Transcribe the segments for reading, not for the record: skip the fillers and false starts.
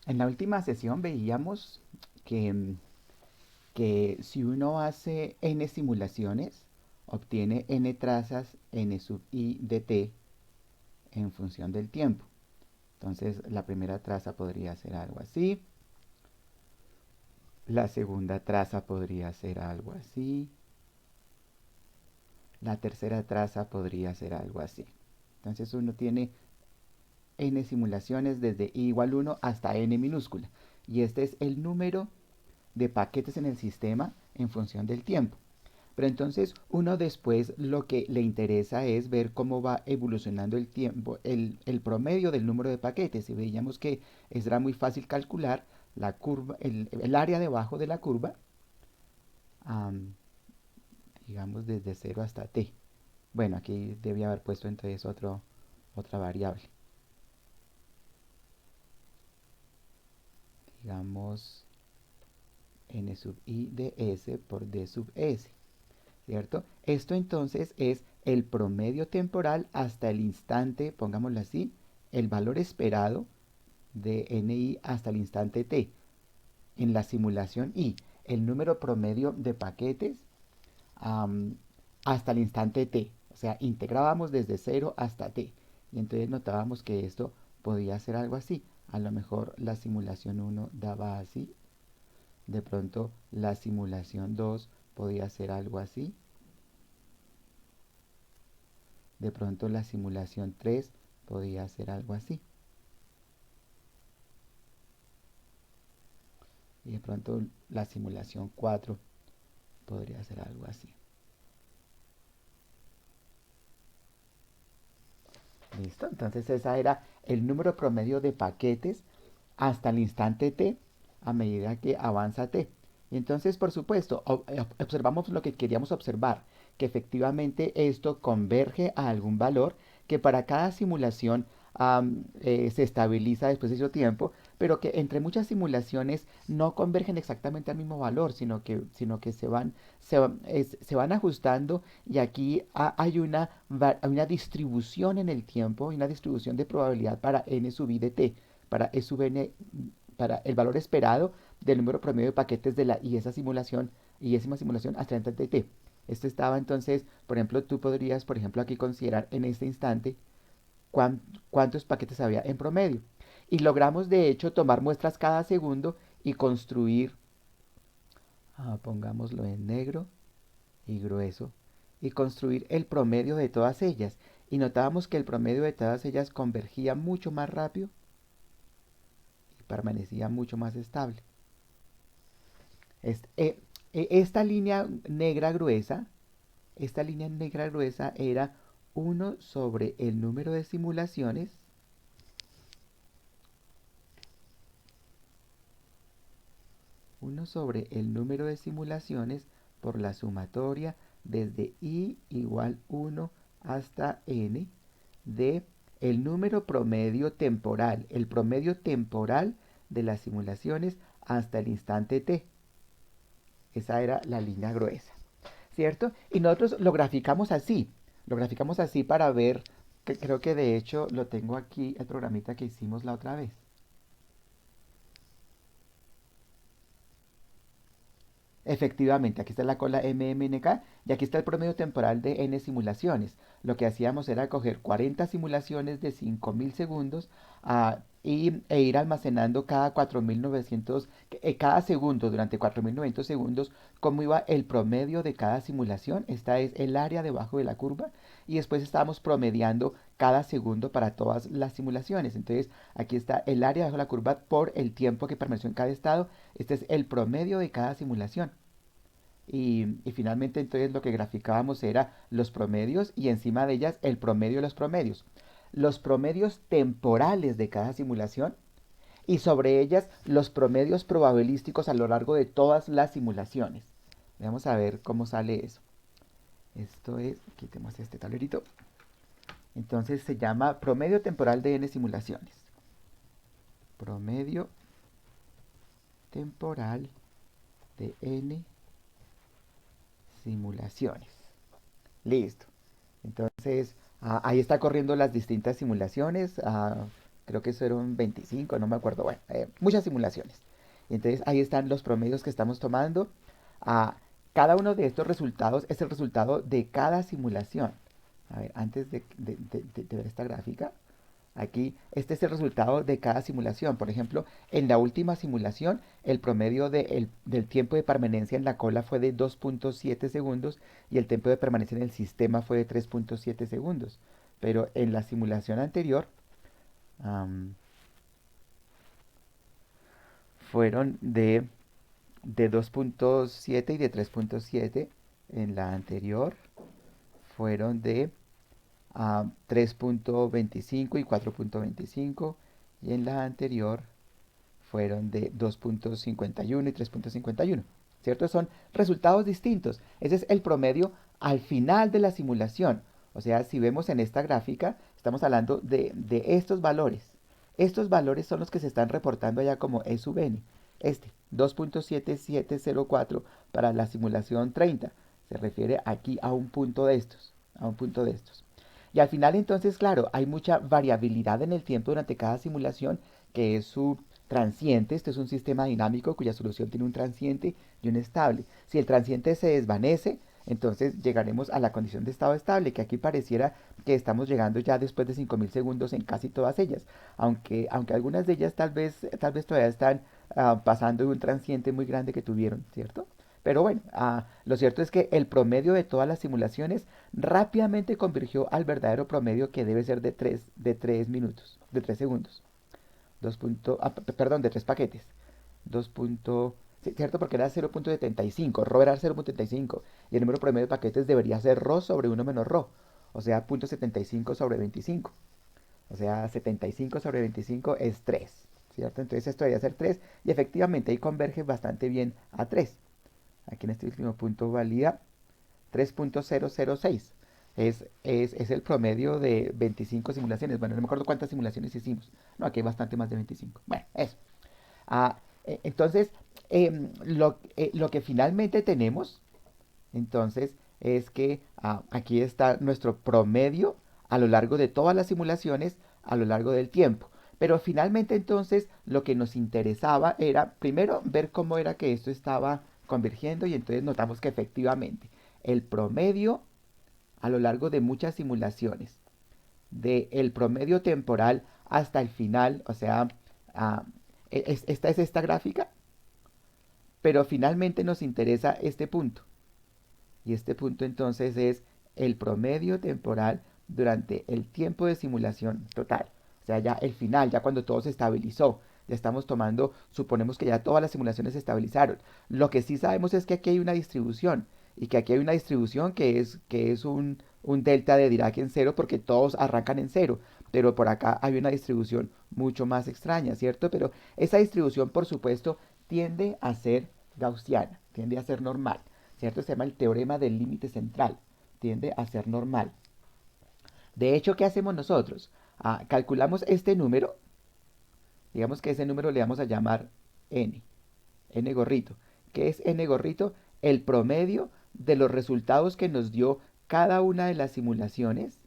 En la última sesión veíamos que, que si uno hace n simulaciones, obtiene n trazas n sub i de t en función del tiempo. Entonces la primera traza podría ser algo así, la segunda traza podría ser algo así, la tercera traza podría ser algo así. Entonces uno tiene n simulaciones desde i igual 1 hasta n minúscula. Y este es el número de paquetes en el sistema en función del tiempo. Pero entonces uno después lo que le interesa es ver cómo va evolucionando el tiempo, el promedio del número de paquetes. Y veíamos que era muy fácil calcular la curva, el área debajo de la curva, um, digamos desde 0 hasta t. Bueno, aquí debía haber puesto entonces otra variable. Digamos n sub i de s por d sub s, ¿cierto? Esto entonces es el promedio temporal hasta el instante, pongámoslo así, el valor esperado de ni hasta el instante t. En la simulación i, el número promedio de paquetes um, hasta el instante t. O sea, integrábamos desde 0 hasta t. Y entonces notábamos que esto podía ser algo así. A lo mejor la simulación 1 daba así. De pronto la simulación 2 podía ser algo así. De pronto la simulación 3 podía ser algo así. Y de pronto la simulación 4 podría ser algo así. ¿Listo? Entonces ese era el número promedio de paquetes hasta el instante t a medida que avanza t. Y entonces, por supuesto, observamos lo que queríamos observar, que efectivamente esto converge a algún valor que para cada simulación se estabiliza después de ese tiempo, pero que entre muchas simulaciones no convergen exactamente al mismo valor, sino que se van ajustando y aquí hay una distribución en el tiempo, una distribución de probabilidad para n sub i de t, para e sub n, para el valor esperado del número promedio de paquetes de la y esa simulación y esa simulación hasta el instante t. Esto estaba entonces, por ejemplo, tú podrías, por ejemplo, aquí considerar en este instante cuántos paquetes había en promedio. Y logramos, de hecho, tomar muestras cada segundo y construir, pongámoslo en negro y grueso, y construir el promedio de todas ellas. Y notábamos que el promedio de todas ellas convergía mucho más rápido y permanecía mucho más estable. Este, esta línea negra gruesa era uno sobre el número de simulaciones, uno sobre el número de simulaciones por la sumatoria desde i igual 1 hasta n de el número promedio temporal, el promedio temporal de las simulaciones hasta el instante t. Esa era la línea gruesa, ¿cierto? Y nosotros lo graficamos así para ver, que creo que de hecho lo tengo aquí, el programita que hicimos la otra vez. Efectivamente, aquí está la cola MMNK y aquí está el promedio temporal de n simulaciones. Lo que hacíamos era coger 40 simulaciones de 5000 segundos e ir almacenando cada 4900, cada segundo durante 4900 segundos, cómo iba el promedio de cada simulación. Esta es el área debajo de la curva. Y después estábamos promediando cada segundo para todas las simulaciones. Entonces, aquí está el área debajo de la curva por el tiempo que permaneció en cada estado. Este es el promedio de cada simulación. Y finalmente entonces lo que graficábamos era los promedios y encima de ellas el promedio de los promedios. Los promedios temporales de cada simulación y sobre ellas los promedios probabilísticos a lo largo de todas las simulaciones. Vamos a ver cómo sale eso. Esto es, quitemos este tablerito. Entonces se llama promedio temporal de n simulaciones. Promedio temporal de n simulaciones. Listo. Entonces, ahí está corriendo las distintas simulaciones. creo que fueron 25, no me acuerdo, bueno, muchas simulaciones. Y entonces ahí están los promedios que estamos tomando. Ah, cada uno de estos resultados es el resultado de cada simulación. A ver, antes de ver esta gráfica, aquí, este es el resultado de cada simulación. Por ejemplo, en la última simulación, el promedio del tiempo de permanencia en la cola fue de 2.7 segundos y el tiempo de permanencia en el sistema fue de 3.7 segundos. Pero en la simulación anterior, am, fueron de 2.7 y de 3.7. En la anterior fueron de 3.25 y 4.25. Y en la anterior fueron de 2.51 y 3.51. ¿Cierto? Son resultados distintos. Ese es el promedio al final de la simulación. O sea, si vemos en esta gráfica, estamos hablando de estos valores. Estos valores son los que se están reportando allá como E sub n. Este, 2.7704 para la simulación 30. Se refiere aquí a un punto de estos. A un punto de estos. Y al final entonces, claro, hay mucha variabilidad en el tiempo durante cada simulación, que es su transiente. Este es un sistema dinámico cuya solución tiene un transiente y un estable. Si el transiente se desvanece, entonces llegaremos a la condición de estado estable, que aquí pareciera que estamos llegando ya después de 5000 segundos en casi todas ellas, aunque algunas de ellas tal vez todavía están pasando de un transiente muy grande que tuvieron, ¿cierto? Pero bueno, lo cierto es que el promedio de todas las simulaciones rápidamente convergió al verdadero promedio, que debe ser de tres minutos, de 3 segundos. Perdón, de 3 paquetes. 2. Sí, cierto, porque era 0.75, Rho era 0.75 y el número promedio de paquetes debería ser Rho sobre 1 menos Rho, o sea, 0.75 sobre 25. O sea, 75 sobre 25 es 3, ¿cierto? Entonces esto debería ser 3 y efectivamente ahí converge bastante bien a 3. Aquí en este último punto valida 3.006. Es el promedio de 25 simulaciones. Bueno, no me acuerdo cuántas simulaciones hicimos. No, aquí hay bastante más de 25. Bueno, eso. Entonces, lo que finalmente tenemos, entonces, es que aquí está nuestro promedio a lo largo de todas las simulaciones, a lo largo del tiempo. Pero finalmente entonces lo que nos interesaba era primero ver cómo era que esto estaba convergiendo, y entonces notamos que efectivamente el promedio a lo largo de muchas simulaciones, del promedio temporal hasta el final, o sea, ah, esta es esta gráfica, pero finalmente nos interesa este punto. Y este punto entonces es el promedio temporal durante el tiempo de simulación total. O sea, ya el final, ya cuando todo se estabilizó, ya estamos tomando, suponemos que ya todas las simulaciones se estabilizaron. Lo que sí sabemos es que aquí hay una distribución, y que aquí hay una distribución que es un delta de Dirac en cero, porque todos arrancan en cero. Pero por acá hay una distribución mucho más extraña, ¿cierto? Pero esa distribución, por supuesto, tiende a ser gaussiana, tiende a ser normal. ¿Cierto? Se llama el teorema del límite central, tiende a ser normal. De hecho, ¿qué hacemos nosotros? Calculamos este número, digamos que ese número le vamos a llamar n, n gorrito. ¿Qué es n gorrito? El promedio de los resultados que nos dio cada una de las simulaciones,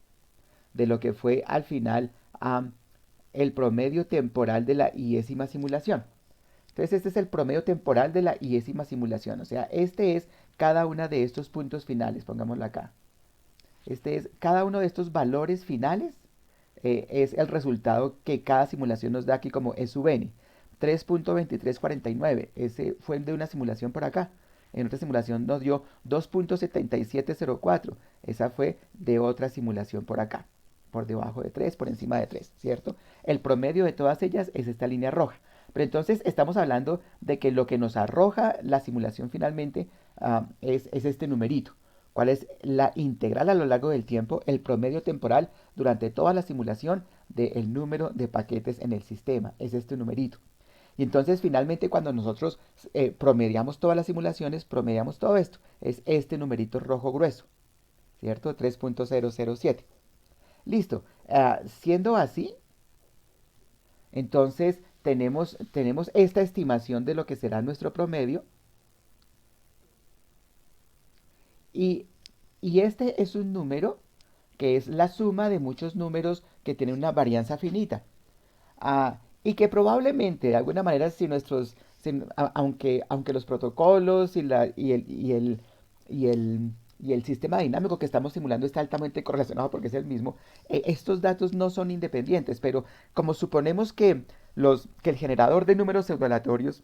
de lo que fue al final el promedio temporal de la iésima simulación. Entonces este es el promedio temporal de la iésima simulación. O sea, este es cada una de estos puntos finales, pongámoslo acá. Este es cada uno de estos valores finales, es el resultado que cada simulación nos da aquí como E sub n. 3.2349, ese fue el de una simulación por acá. En otra simulación nos dio 2.7704, esa fue de otra simulación por acá, por debajo de 3, por encima de 3, ¿cierto? El promedio de todas ellas es esta línea roja. Pero entonces estamos hablando de que lo que nos arroja la simulación finalmente es este numerito. ¿Cuál es la integral a lo largo del tiempo, el promedio temporal durante toda la simulación del número de paquetes en el sistema? Es este numerito. Y entonces finalmente cuando nosotros promediamos todas las simulaciones, promediamos todo esto. Es este numerito rojo grueso, ¿cierto? 3.007. Listo. Siendo así, entonces tenemos esta estimación de lo que será nuestro promedio. Y, y este es un número que es la suma de muchos números que tienen una varianza finita. Y que probablemente, de alguna manera, si aunque los protocolos y el, y el sistema dinámico que estamos simulando está altamente correlacionado porque es el mismo, estos datos no son independientes, pero como suponemos que el generador de números pseudoaleatorios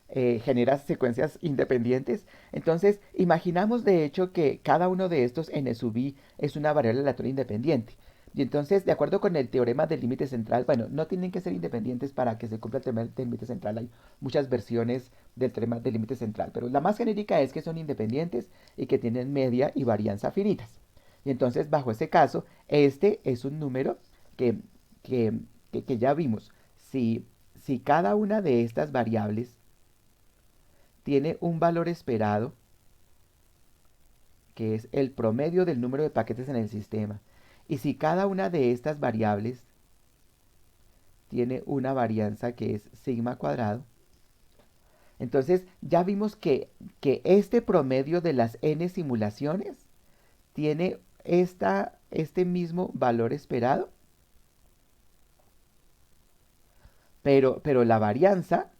genera secuencias independientes, entonces imaginamos de hecho que cada uno de estos n sub i es una variable aleatoria independiente. Y entonces, de acuerdo con el teorema del límite central, bueno, no tienen que ser independientes para que se cumpla el teorema del límite central. Hay muchas versiones del teorema del límite central, pero la más genérica es que son independientes y que tienen media y varianza finitas. Y entonces, bajo ese caso, este es un número que, que, que ya vimos. Si cada una de estas variables tiene un valor esperado, que es el promedio del número de paquetes en el sistema, y si cada una de estas variables tiene una varianza que es sigma cuadrado, entonces ya vimos que este promedio de las n simulaciones tiene este mismo valor esperado, pero la varianza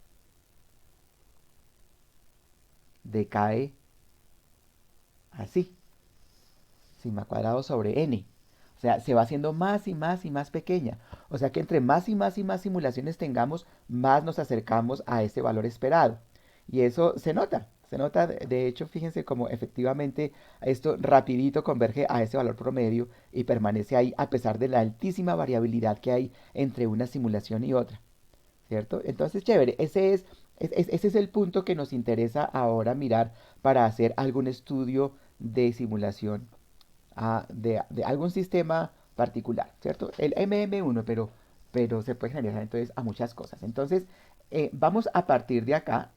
decae así, sigma cuadrado sobre n. O sea, se va haciendo más y más y más pequeña. O sea que entre más y más y más simulaciones tengamos, más nos acercamos a ese valor esperado. Y eso se nota. Se nota, de hecho, fíjense cómo efectivamente esto rapidito converge a ese valor promedio y permanece ahí a pesar de la altísima variabilidad que hay entre una simulación y otra. ¿Cierto? Entonces, chévere, ese es el punto que nos interesa ahora mirar para hacer algún estudio de simulación de algún sistema particular, ¿cierto? El MM1, pero se puede generalizar entonces a muchas cosas. Entonces, vamos a partir de acá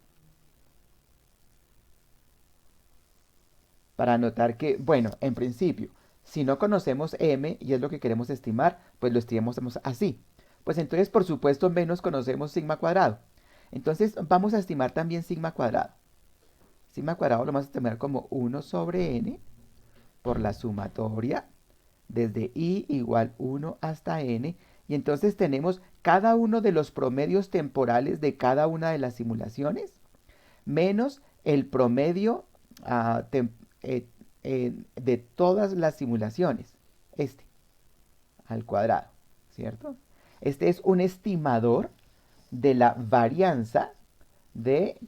para notar que, bueno, en principio, si no conocemos M y es lo que queremos estimar, pues lo estimamos así. Pues entonces, por supuesto, menos conocemos sigma cuadrado. Entonces, vamos a estimar también sigma cuadrado. Sigma cuadrado lo vamos a estimar como 1 sobre n por la sumatoria desde i igual 1 hasta n. Y entonces tenemos cada uno de los promedios temporales de cada una de las simulaciones menos el promedio ah, tem- eh, de todas las simulaciones. Este, al cuadrado, ¿cierto? Este es un estimador de la varianza de,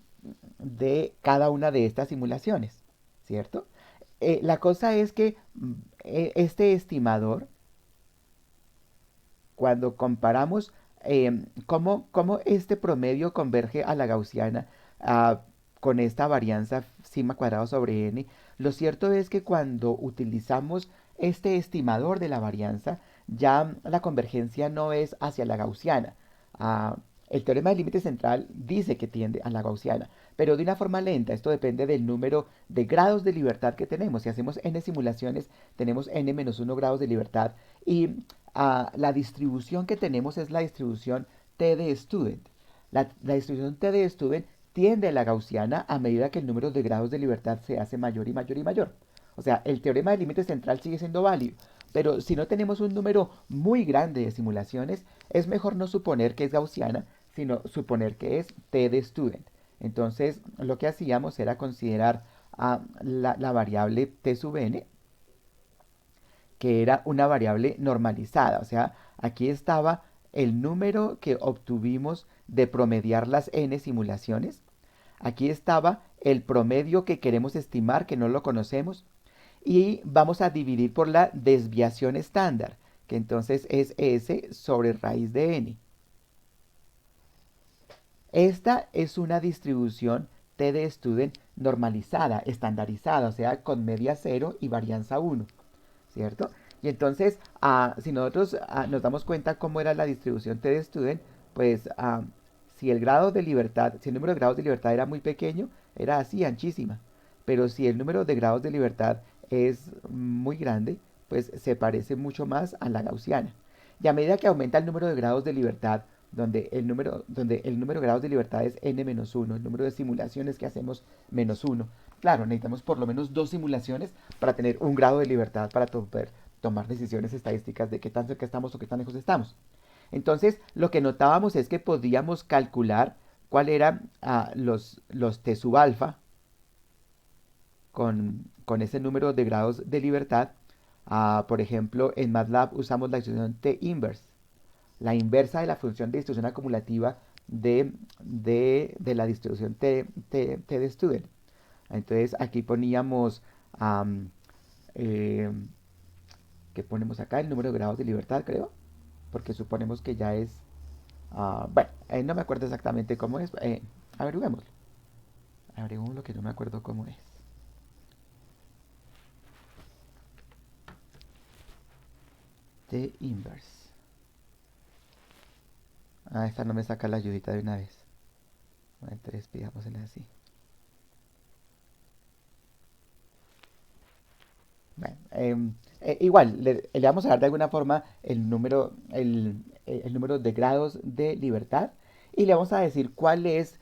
de cada una de estas simulaciones, ¿cierto? La cosa es que este estimador, cuando comparamos cómo este promedio converge a la gaussiana ah, con esta varianza sigma cuadrado sobre n, lo cierto es que cuando utilizamos este estimador de la varianza, ya la convergencia no es hacia la gaussiana. Ah, el teorema del límite central dice que tiende a la gaussiana, pero de una forma lenta. Esto depende del número de grados de libertad que tenemos. Si hacemos n simulaciones, tenemos n-1 grados de libertad y la distribución que tenemos es la distribución T de student. La distribución T de student tiende a la gaussiana a medida que el número de grados de libertad se hace mayor y mayor y mayor. O sea, el teorema del límite central sigue siendo válido, pero si no tenemos un número muy grande de simulaciones, es mejor no suponer que es gaussiana, sino suponer que es T de student. Entonces, lo que hacíamos era considerar la variable T sub n, que era una variable normalizada. O sea, aquí estaba el número que obtuvimos de promediar las n simulaciones. Aquí estaba el promedio que queremos estimar, que no lo conocemos. Y vamos a dividir por la desviación estándar, que entonces es S sobre raíz de n. Esta es una distribución T de student normalizada, estandarizada, o sea, con media 0 y varianza 1. ¿Cierto? Y entonces, si nosotros nos damos cuenta cómo era la distribución T de student, pues si el grado de libertad, si el número de grados de libertad era muy pequeño, era así, anchísima. Pero si el número de grados de libertad es muy grande, pues se parece mucho más a la gaussiana. Y a medida que aumenta el número de grados de libertad, donde el número de grados de libertad es n-1, el número de simulaciones que hacemos menos 1, claro, necesitamos por lo menos dos simulaciones para tener un grado de libertad para poder tomar decisiones estadísticas de qué tan cerca estamos o qué tan lejos estamos. Entonces, lo que notábamos es que podíamos calcular cuál eran los T sub alfa con ese número de grados de libertad. Por ejemplo, en MATLAB usamos la distribución T inverse, la inversa de la función de distribución acumulativa de la distribución T de student. Entonces aquí poníamos, um, eh, ¿qué ponemos acá? El número de grados de libertad, creo, porque suponemos que ya es, bueno, no me acuerdo exactamente cómo es, averiguémoslo, averiguémoslo que no me acuerdo cómo es. T inverse. Esta no me saca la ayudita de una vez. Bueno, entonces pidámosela así. Bueno, igual, le vamos a dar de alguna forma el número de grados de libertad y le vamos a decir cuál es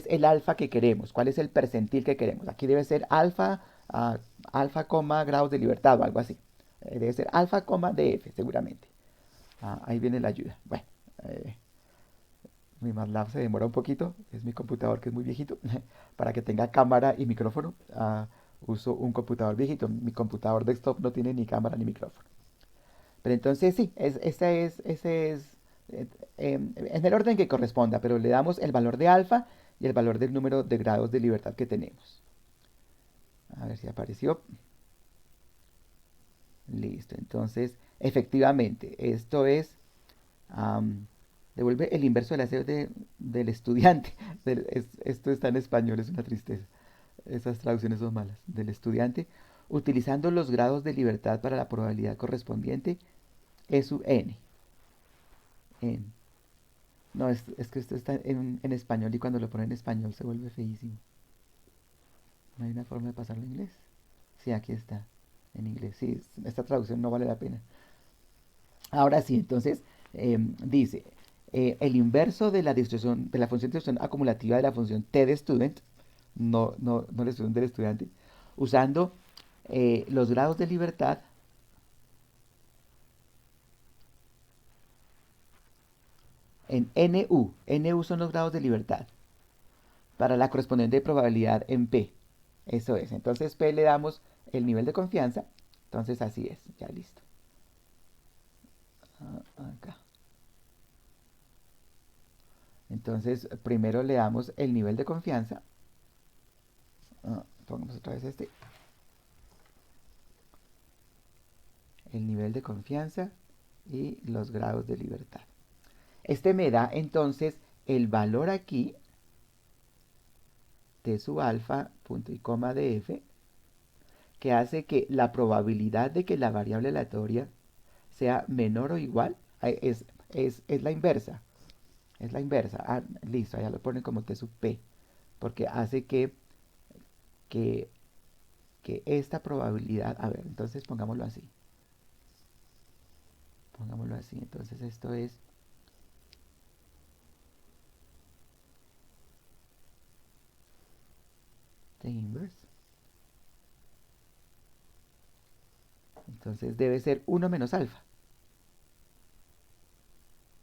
el alfa que queremos, cuál es el percentil que queremos. Aquí debe ser alfa, alfa, grados de libertad o algo así. Debe ser alfa, df, seguramente. Ahí viene la ayuda. Bueno, eh, mi MATLAB se demora un poquito, es mi computador que es muy viejito, para que tenga cámara y micrófono. Uso un computador viejito, mi computador desktop no tiene ni cámara ni micrófono. Pero entonces sí, ese es en el orden que corresponda, pero le damos el valor de alfa y el valor del número de grados de libertad que tenemos. A ver si apareció. Listo, entonces efectivamente, esto es am, devuelve el inverso del aseo del estudiante. Esto está en español, es una tristeza. Esas traducciones son malas. Del estudiante, utilizando los grados de libertad para la probabilidad correspondiente, E sub n. No, es que esto está en español y cuando lo ponen en español se vuelve feísimo. ¿No hay una forma de pasarlo en inglés? Sí, aquí está, en inglés. Sí, esta traducción no vale la pena. Ahora sí, entonces dice el inverso de la distribución, de la función de distribución acumulativa de la función t de student, no la distribución del estudiante, usando los grados de libertad en NU. NU son los grados de libertad para la correspondiente probabilidad en P. Eso es. Entonces P le damos el nivel de confianza. Entonces así es. Ya listo. Acá. Entonces primero le damos el nivel de confianza. Pongamos otra vez este. El nivel de confianza y los grados de libertad. Este me da entonces el valor aquí, t sub alfa, punto y coma de f, que hace que la probabilidad de que la variable aleatoria sea menor o igual, es la inversa. Es la inversa. Listo, allá lo ponen como t sub p, porque hace que, que esta probabilidad, a ver, entonces pongámoslo así. Pongámoslo así, entonces esto es t inverse. Entonces debe ser 1 menos alfa.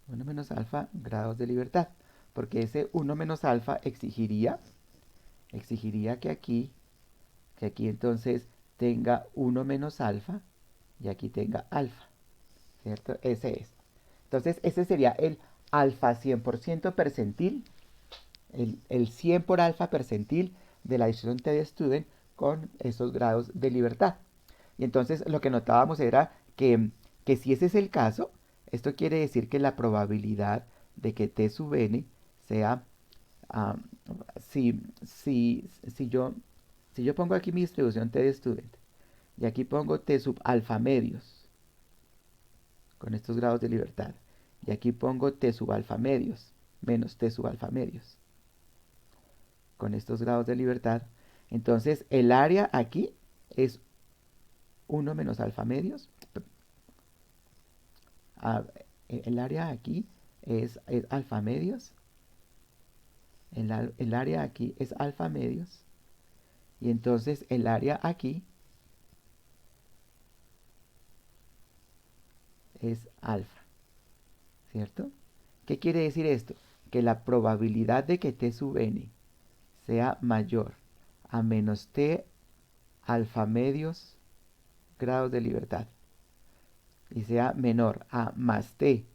1 menos alfa grados de libertad. Porque ese 1 menos alfa exigiría que aquí entonces tenga 1 menos alfa y aquí tenga alfa. ¿Cierto? Ese es. Entonces ese sería el alfa 100% percentil, el 100 por alfa percentil de la distribución T de student con esos grados de libertad. Y entonces lo que notábamos era que si ese es el caso, esto quiere decir que la probabilidad de que T sub n sea, ah, si yo pongo aquí mi distribución T de student y aquí pongo T sub alfa medios con estos grados de libertad y aquí pongo T sub alfa medios menos T sub alfa medios con estos grados de libertad, entonces el área aquí es 1 menos alfa medios. Ah, el área aquí es alfa medios. El área aquí es alfa medios. Y entonces el área aquí es alfa. ¿cierto? ¿Qué quiere decir esto? Que la probabilidad de que t sub n sea mayor a menos t alfa medios grados de libertad y sea menor a más t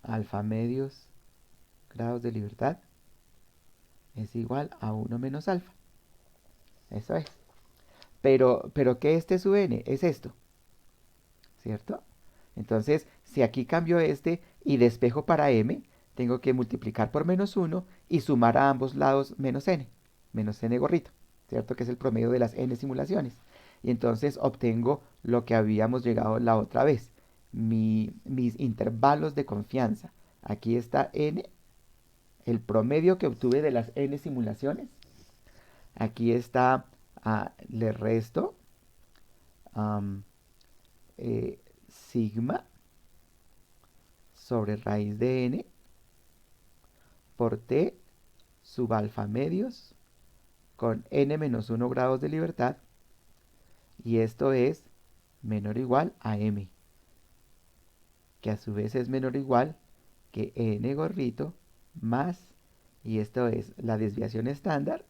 alfa medios grados de libertad es igual a 1 menos alfa. Eso es. Pero ¿qué es t sub n? Es esto, ¿cierto? Entonces, si aquí cambio este y despejo para m, tengo que multiplicar por menos 1 y sumar a ambos lados menos n gorrito, ¿cierto? Que es el promedio de las n simulaciones. Y entonces obtengo lo que habíamos llegado la otra vez, mis intervalos de confianza. Aquí está n, el promedio que obtuve de las n simulaciones. Aquí está, le resto um, sigma sobre raíz de n por t sub alfa medios con n menos 1 grados de libertad, y esto es menor o igual a m, que a su vez es menor o igual que n gorrito más, y esto es la desviación estándar,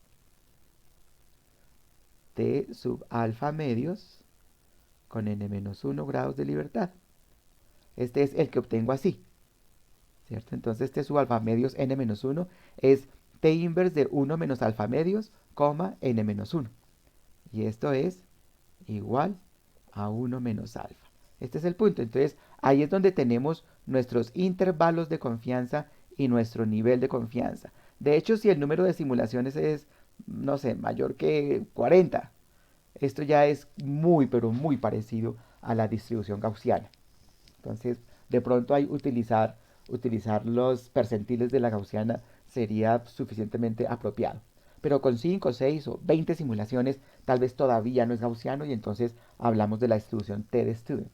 t sub alfa medios con n menos 1 grados de libertad. Este es el que obtengo así, ¿cierto? Entonces t sub alfa medios n menos 1 es t inverse de 1 menos alfa medios, n menos 1. Y esto es igual a 1 menos alfa. Este es el punto. Entonces, ahí es donde tenemos nuestros intervalos de confianza y nuestro nivel de confianza. De hecho, si el número de simulaciones es, no sé, mayor que 40, esto ya es muy, pero muy parecido a la distribución gaussiana. Entonces, de pronto hay utilizar los percentiles de la gaussiana sería suficientemente apropiado. Pero con 5, 6 o 20 simulaciones, tal vez todavía no es gaussiano y entonces hablamos de la distribución T de student,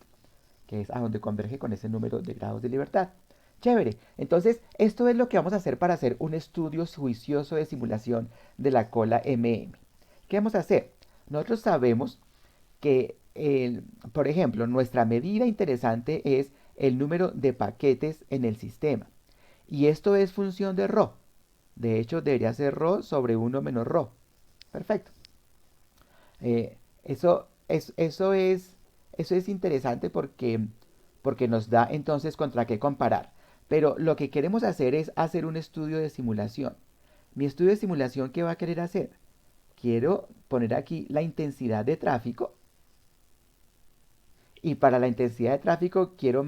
que es a donde converge con ese número de grados de libertad. Chévere. Entonces, esto es lo que vamos a hacer para hacer un estudio juicioso de simulación de la cola MM. ¿Qué vamos a hacer? Nosotros sabemos que, por ejemplo, nuestra medida interesante es el número de paquetes en el sistema. Y esto es función de ρ. De hecho, debería ser ρ sobre 1 menos ρ. Perfecto. Eso es interesante porque nos da entonces contra qué comparar. Pero lo que queremos hacer es hacer un estudio de simulación. Mi estudio de simulación, ¿qué va a querer hacer? Quiero poner aquí la intensidad de tráfico. Y para la intensidad de tráfico quiero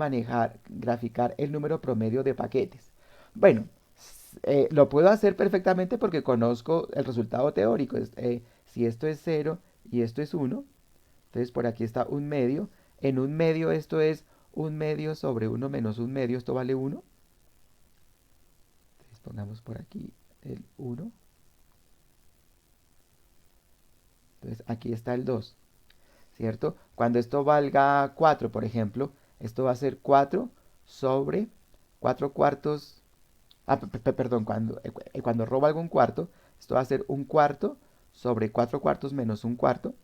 graficar el número promedio de paquetes. Bueno, lo puedo hacer perfectamente porque conozco el resultado teórico. Si esto es 0 y esto es 1, entonces por aquí está un medio. En un medio esto es un medio sobre 1 menos un medio, esto vale 1. Entonces pongamos por aquí el 1. Entonces aquí está el 2, ¿cierto? Cuando esto valga 4, por ejemplo, esto va a ser 4 sobre 4 cuartos. Perdón, cuando robo algún cuarto, esto va a ser un cuarto sobre 4 cuartos menos un cuarto.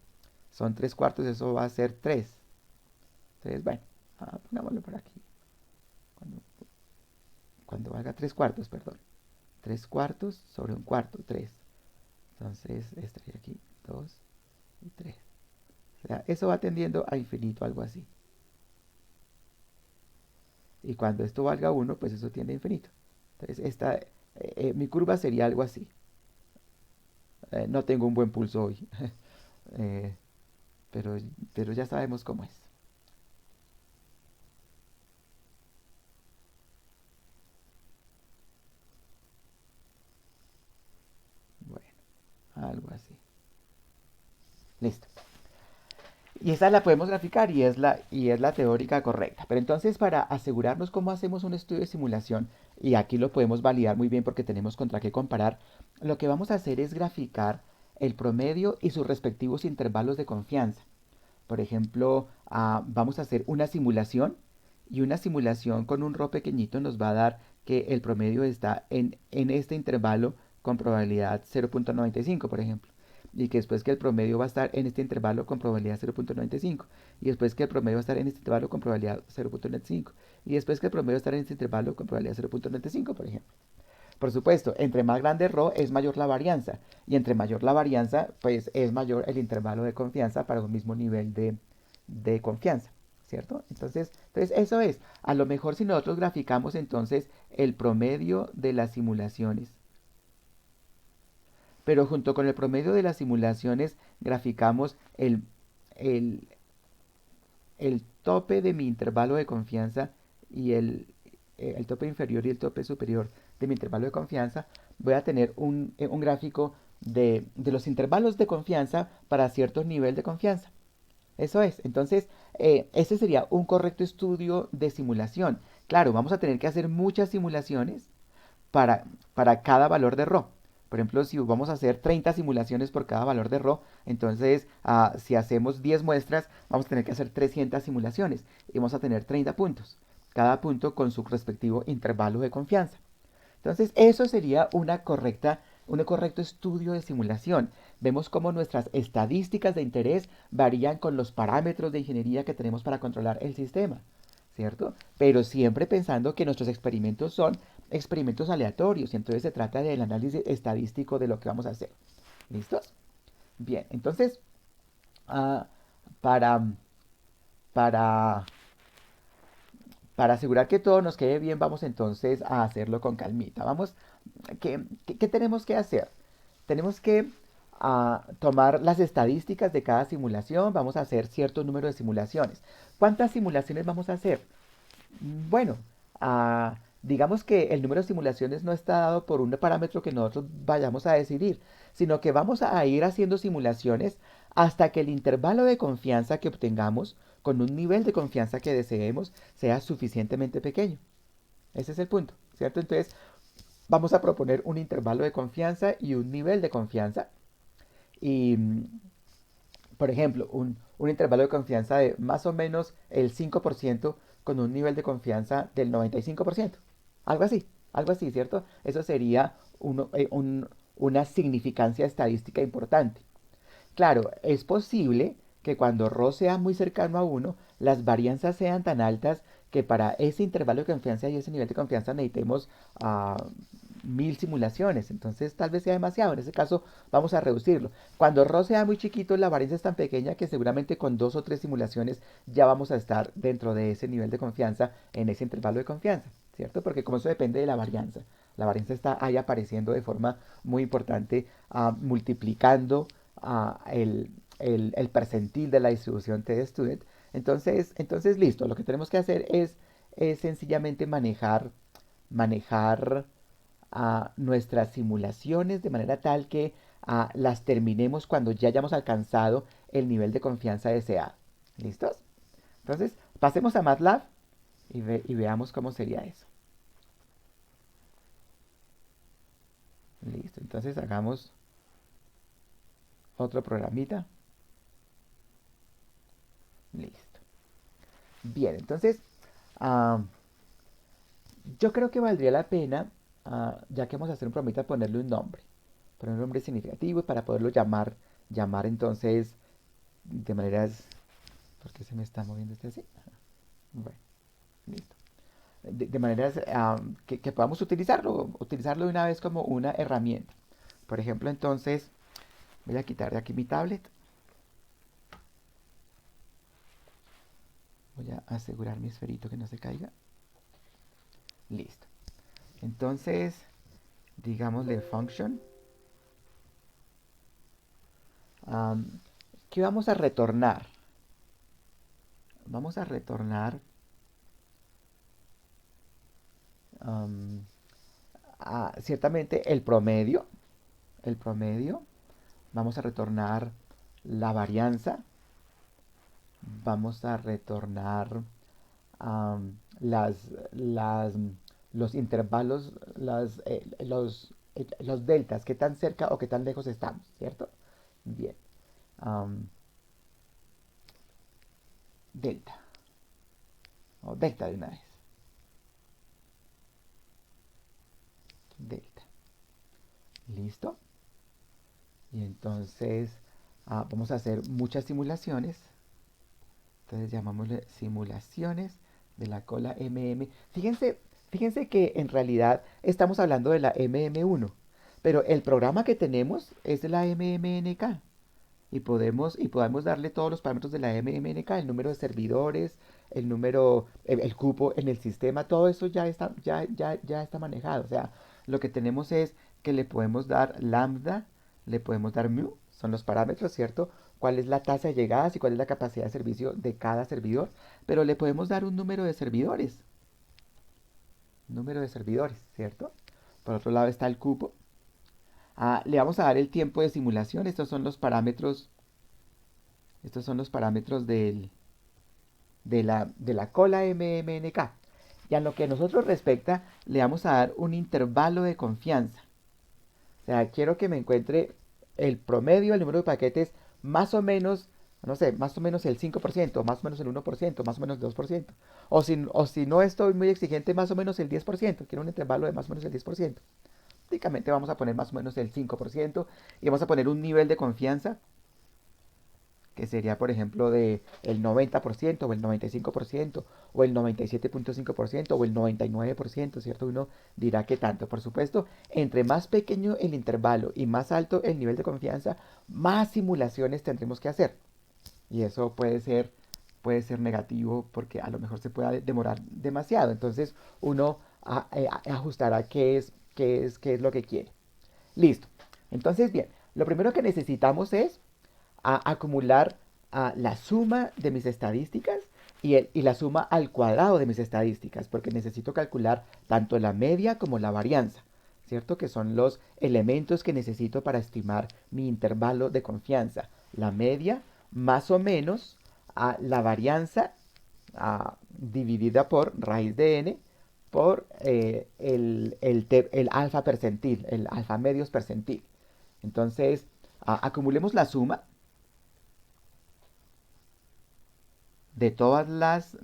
Son 3 cuartos, eso va a ser 3. Entonces, bueno, pongámoslo por aquí. Cuando valga 3 cuartos, perdón. 3 cuartos sobre un cuarto, 3. Entonces, estaría aquí 2 y 3. O sea, eso va tendiendo a infinito, algo así. Y cuando esto valga 1, pues eso tiende a infinito. Entonces, mi curva sería algo así. No tengo un buen pulso hoy, eh, pero, pero ya sabemos cómo es. Bueno, algo así. Listo. Y esa la podemos graficar y es la teórica correcta. Pero entonces, para asegurarnos cómo hacemos un estudio de simulación, y aquí lo podemos validar muy bien porque tenemos contra qué comparar, lo que vamos a hacer es graficar el promedio y sus respectivos intervalos de confianza. Por ejemplo, vamos a hacer una simulación, y una simulación con un ρ pequeñito nos va a dar que el promedio está en este intervalo con probabilidad 0.95, por ejemplo. y que después que el promedio va a estar en este intervalo con probabilidad 0.95, y después que el promedio va a estar en este intervalo con probabilidad 0.95, y después que el promedio va a estar en este intervalo con probabilidad 0.95, por ejemplo. Por supuesto, entre más grande ρ es mayor la varianza, y entre mayor la varianza, pues es mayor el intervalo de confianza para un mismo nivel de confianza, ¿cierto? Entonces eso es. A lo mejor si nosotros graficamos entonces el promedio de las simulaciones, pero junto con el promedio de las simulaciones graficamos el, el tope de mi intervalo de confianza y el tope inferior y el tope superior de mi intervalo de confianza, voy a tener un gráfico de los intervalos de confianza para cierto nivel de confianza. Eso es. Entonces, este sería un correcto estudio de simulación. Claro, vamos a tener que hacer muchas simulaciones para, para cada valor de ρ. Por ejemplo, si vamos a hacer 30 simulaciones por cada valor de ρ, entonces si hacemos 10 muestras, vamos a tener que hacer 300 simulaciones y vamos a tener 30 puntos, cada punto con su respectivo intervalo de confianza. Entonces, eso sería un correcto estudio de simulación. Vemos cómo nuestras estadísticas de interés varían con los parámetros de ingeniería que tenemos para controlar el sistema, ¿cierto? Pero siempre pensando que nuestros experimentos son experimentos aleatorios y entonces se trata del análisis estadístico de lo que vamos a hacer. ¿Listos? Bien, entonces, ah, para, para, para asegurar que todo nos quede bien, vamos entonces a hacerlo con calmita. Vamos, ¿qué tenemos que hacer? Tenemos que tomar las estadísticas de cada simulación, vamos a hacer cierto número de simulaciones. ¿Cuántas simulaciones vamos a hacer? Bueno, digamos que el número de simulaciones no está dado por un parámetro que nosotros vayamos a decidir, sino que vamos a ir haciendo simulaciones hasta que el intervalo de confianza que obtengamos con un nivel de confianza que deseemos sea suficientemente pequeño. Ese es el punto, ¿cierto? Entonces, vamos a proponer un intervalo de confianza y un nivel de confianza. Y, por ejemplo, un intervalo de confianza de más o menos el 5% con un nivel de confianza del 95%. Algo así, ¿cierto? Eso sería una significancia estadística importante. Claro, es posible que cuando ρ sea muy cercano a 1, las varianzas sean tan altas que para ese intervalo de confianza y ese nivel de confianza necesitemos 1000 simulaciones. Entonces tal vez sea demasiado. En ese caso vamos a reducirlo. Cuando ρ sea muy chiquito, la varianza es tan pequeña que seguramente con 2 o 3 simulaciones ya vamos a estar dentro de ese nivel de confianza, en ese intervalo de confianza, ¿cierto? Porque como eso depende de la varianza. La varianza está ahí apareciendo de forma muy importante, multiplicando el percentil de la distribución t-student. Entonces, listo, lo que tenemos que hacer es sencillamente manejar nuestras simulaciones de manera tal que las terminemos cuando ya hayamos alcanzado el nivel de confianza deseado. ¿Listos? Entonces, pasemos a MATLAB y veamos cómo sería eso. Listo, entonces hagamos otro programita. Listo. Bien, entonces, ah, yo creo que valdría la pena, ya que vamos a hacer un programita, ponerle un nombre. Poner un nombre significativo para poderlo llamar entonces de maneras... ¿Por qué se me está moviendo este así? Bueno, listo. De maneras que podamos utilizarlo de una vez como una herramienta. Por ejemplo, entonces, voy a quitar de aquí mi tablet. Voy a asegurar mi esferito que no se caiga. Listo. Entonces, digámosle function. ¿Qué vamos a retornar? Vamos a retornar um, ciertamente el promedio, vamos a retornar la varianza, vamos a retornar las, los intervalos, los deltas, qué tan cerca o qué tan lejos estamos, ¿cierto? Bien. Um, delta, o delta de una vez. Delta. ¿Listo? Y entonces vamos a hacer muchas simulaciones. Entonces llamámosle simulaciones de la cola MM. Fíjense que en realidad estamos hablando de la MM1, pero el programa que tenemos es de la MMNK y podemos darle todos los parámetros de la MMNK, el número de servidores, el cupo en el sistema, todo eso ya está manejado. O sea, lo que tenemos es que le podemos dar lambda, le podemos dar mu, son los parámetros, ¿cierto? Cuál es la tasa de llegadas y cuál es la capacidad de servicio de cada servidor, pero le podemos dar un número de servidores, ¿cierto? Por otro lado está el cupo. Le vamos a dar el tiempo de simulación, estos son los parámetros de la cola MMNK. Y a lo que a nosotros respecta, le vamos a dar un intervalo de confianza. O sea, quiero que me encuentre el promedio del número de paquetes más o menos, no sé, más o menos el 5%, más o menos el 1%, más o menos el 2%. O si no estoy muy exigente, más o menos el 10%. Quiero un intervalo de más o menos el 10%. Prácticamente vamos a poner más o menos el 5% y vamos a poner un nivel de confianza que sería, por ejemplo, de el 90% o el 95% o el 97.5% o el 99%, ¿cierto? Uno dirá que tanto. Por supuesto, entre más pequeño el intervalo y más alto el nivel de confianza, más simulaciones tendremos que hacer. Y eso puede ser negativo porque a lo mejor se pueda demorar demasiado. Entonces, uno ajustará qué es lo que quiere. Listo. Entonces, bien, lo primero que necesitamos es acumular la suma de mis estadísticas y la suma al cuadrado de mis estadísticas, porque necesito calcular tanto la media como la varianza, ¿cierto? Que son los elementos que necesito para estimar mi intervalo de confianza. La media más o menos la varianza dividida por raíz de n por el alfa percentil, el alfa medios percentil. Entonces, acumulemos la suma de todas las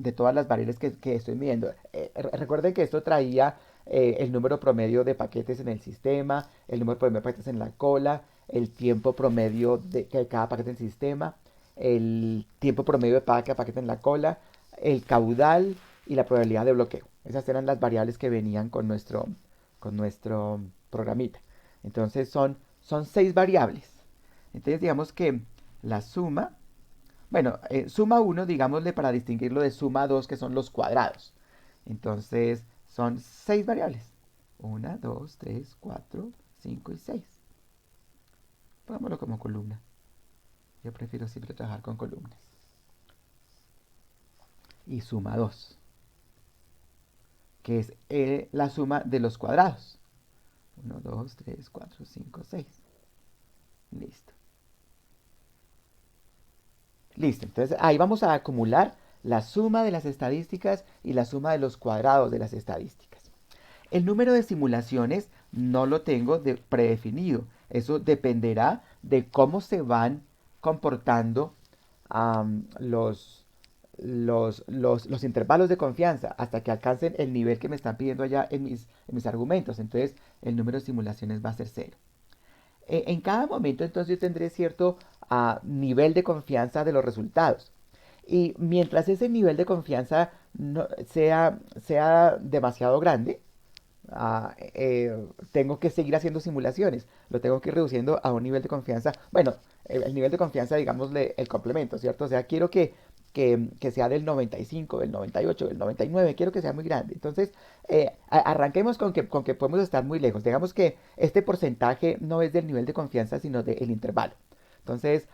variables que estoy midiendo. Recuerden que esto traía el número promedio de paquetes en el sistema, el número promedio de paquetes en la cola, el tiempo promedio de cada paquete en el sistema, el tiempo promedio de cada paquete en la cola, el caudal y la probabilidad de bloqueo. Esas eran las variables que venían con nuestro programita. Entonces son 6 variables. Entonces digamos que la suma, bueno, suma 1, digámosle para distinguirlo de suma 2, que son los cuadrados. Entonces, son 6 variables. 1, 2, 3, 4, 5 y 6. Pongámoslo como columna. Yo prefiero siempre trabajar con columnas. Y suma 2, que es la suma de los cuadrados. 1, 2, 3, 4, 5, 6. Listo. Listo. Entonces, ahí vamos a acumular la suma de las estadísticas y la suma de los cuadrados de las estadísticas. El número de simulaciones no lo tengo predefinido. Eso dependerá de cómo se van comportando los intervalos de confianza hasta que alcancen el nivel que me están pidiendo allá en mis argumentos. Entonces, el número de simulaciones va a ser cero. En cada momento, entonces, yo tendré cierto nivel de confianza de los resultados. Y mientras ese nivel de confianza no sea demasiado grande, tengo que seguir haciendo simulaciones. Lo tengo que ir reduciendo a un nivel de confianza. Bueno, el nivel de confianza, digámosle, el complemento, ¿cierto? O sea, quiero que sea del 95, del 98, del 99. Quiero que sea muy grande. Entonces, arranquemos con que podemos estar muy lejos. Digamos que este porcentaje no es del nivel de confianza, sino del intervalo. Entonces,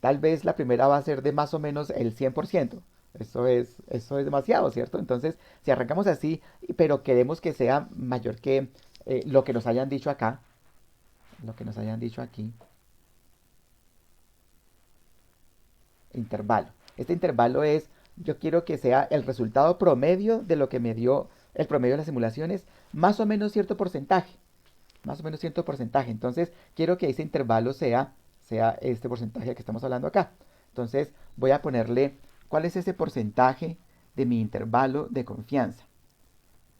tal vez la primera va a ser de más o menos el 100%. Eso es demasiado, ¿cierto? Entonces, si arrancamos así, pero queremos que sea mayor que lo que nos hayan dicho acá, lo que nos hayan dicho aquí, intervalo. Este intervalo es, yo quiero que sea el resultado promedio de lo que me dio el promedio de las simulaciones, más o menos cierto porcentaje, más o menos cierto porcentaje. Entonces, quiero que ese intervalo sea este porcentaje que estamos hablando acá. Entonces, voy a ponerle cuál es ese porcentaje de mi intervalo de confianza.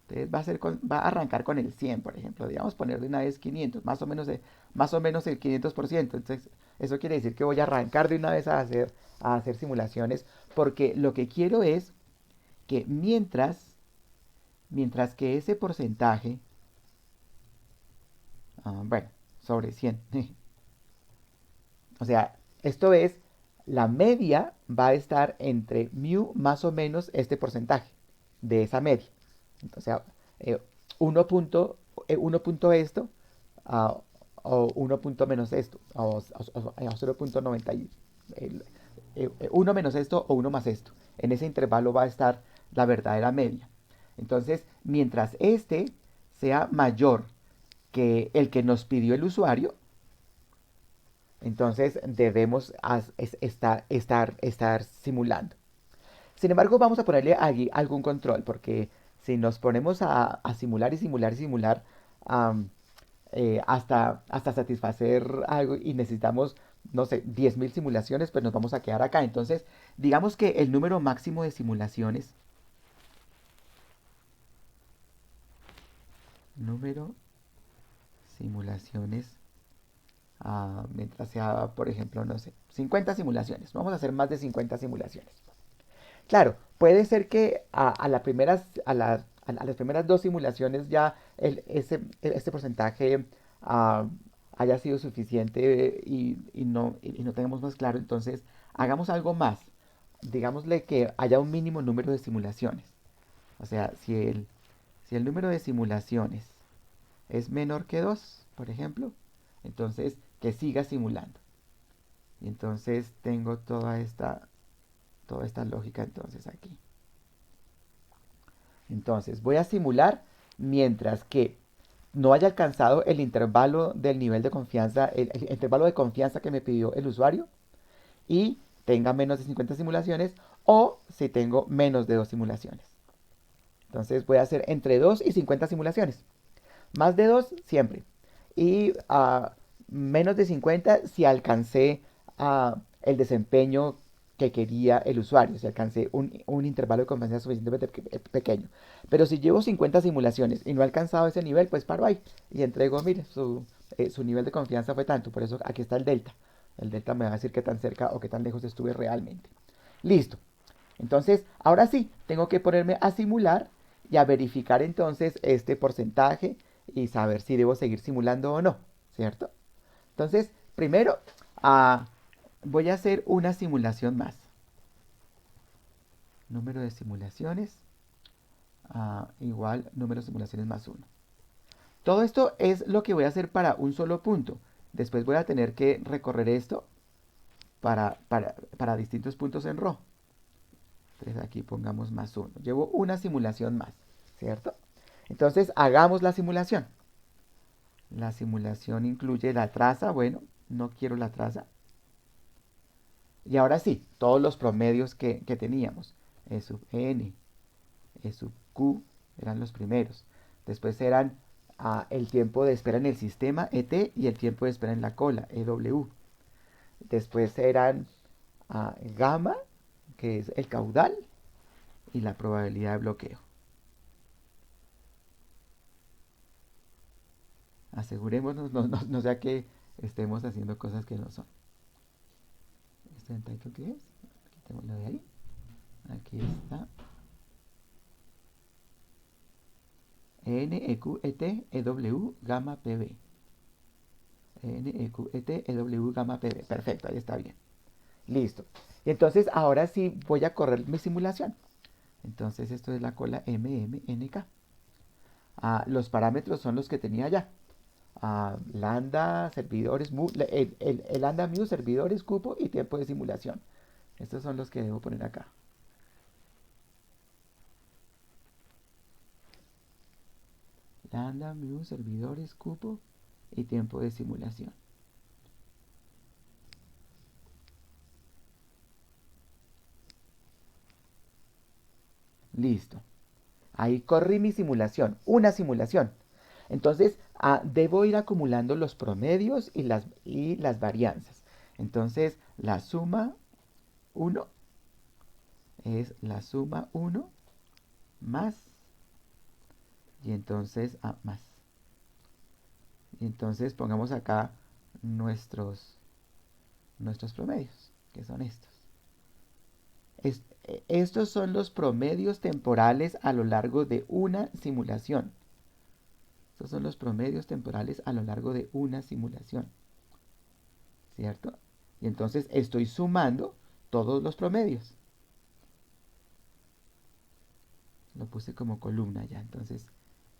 Entonces va a arrancar con el 100, por ejemplo. Digamos poner de una vez 500, más o menos el 500%. Entonces, eso quiere decir que voy a arrancar de una vez a hacer simulaciones, porque lo que quiero es que mientras que ese porcentaje, bueno, sobre 100, o sea, esto es, la media va a estar entre mu más o menos este porcentaje de esa media. O sea, eh, 1 punto, 1 punto esto, ah, o 1 punto menos esto, o 0.90, 1 menos esto o 1 más esto. En ese intervalo va a estar la verdadera media. Entonces, mientras este sea mayor que el que nos pidió el usuario, entonces debemos estar simulando. Sin embargo, vamos a ponerle allí algún control, porque si nos ponemos a simular y simular y simular am, hasta satisfacer algo y necesitamos, no sé, 10.000 simulaciones, pues nos vamos a quedar acá. Entonces, digamos que el número máximo de simulaciones, número simulaciones, mientras sea, por ejemplo, no sé, 50 simulaciones. Vamos a hacer más de 50 simulaciones. Claro, puede ser que a las primeras dos simulaciones ya este porcentaje ah, haya sido suficiente y no tengamos más claro. Entonces, hagamos algo más. Digámosle que haya un mínimo número de simulaciones. O sea, si el número de simulaciones es menor que 2, por ejemplo, entonces que siga simulando. Y entonces tengo toda esta lógica entonces aquí. Entonces voy a simular mientras que no haya alcanzado el intervalo del nivel de confianza, el intervalo de confianza que me pidió el usuario y tenga menos de 50 simulaciones, o si tengo menos de 2 simulaciones. Entonces voy a hacer entre 2 y 50 simulaciones. Más de 2 siempre. Y menos de 50 si alcancé el desempeño que quería el usuario, si alcancé un intervalo de confianza suficientemente pequeño. Pero si llevo 50 simulaciones y no he alcanzado ese nivel, pues paro ahí y entrego, mire, su nivel de confianza fue tanto. Por eso aquí está el delta. El delta me va a decir qué tan cerca o qué tan lejos estuve realmente. Listo. Entonces, ahora sí, tengo que ponerme a simular y a verificar entonces este porcentaje y saber si debo seguir simulando o no, ¿cierto? Entonces, primero, ah, voy a hacer una simulación más. Número de simulaciones igual número de simulaciones más uno. Todo esto es lo que voy a hacer para un solo punto. Después voy a tener que recorrer esto para distintos puntos en rojo. Entonces aquí pongamos más uno. Llevo una simulación más, ¿cierto? Entonces hagamos la simulación. La simulación incluye la traza. Bueno, no quiero la traza. Y ahora sí, todos los promedios que teníamos. E sub n, E sub q eran los primeros. Después eran el tiempo de espera en el sistema, ET, y el tiempo de espera en la cola, EW. Después eran gamma, que es el caudal, y la probabilidad de bloqueo. Asegurémonos, no sea que estemos haciendo cosas que no son. ¿Este entitled qué es? Quitémoslo de ahí. Aquí está. N, E, Q, E, T, E, W, gamma, PB. N, E, Q, E, T, E, W, gamma, PB. Perfecto, ahí está bien. Listo. Y entonces ahora sí voy a correr mi simulación. Entonces esto es la cola MMNK. Los parámetros son los que tenía ya. Lambda, servidores, el lambda mu, servidores, cupo y tiempo de simulación. Estos son los que debo poner acá. Lambda, mu, servidores, cupo y tiempo de simulación. Listo. Ahí corrí mi simulación, una simulación. Entonces, debo ir acumulando los promedios y las varianzas. Entonces, la suma 1 es la suma 1 más Y entonces, más. Y entonces pongamos acá nuestros, nuestros promedios, que son estos. Estos son los promedios temporales a lo largo de una simulación. Estos son los promedios temporales a lo largo de una simulación. ¿Cierto? Y entonces estoy sumando todos los promedios. Lo puse como columna ya, entonces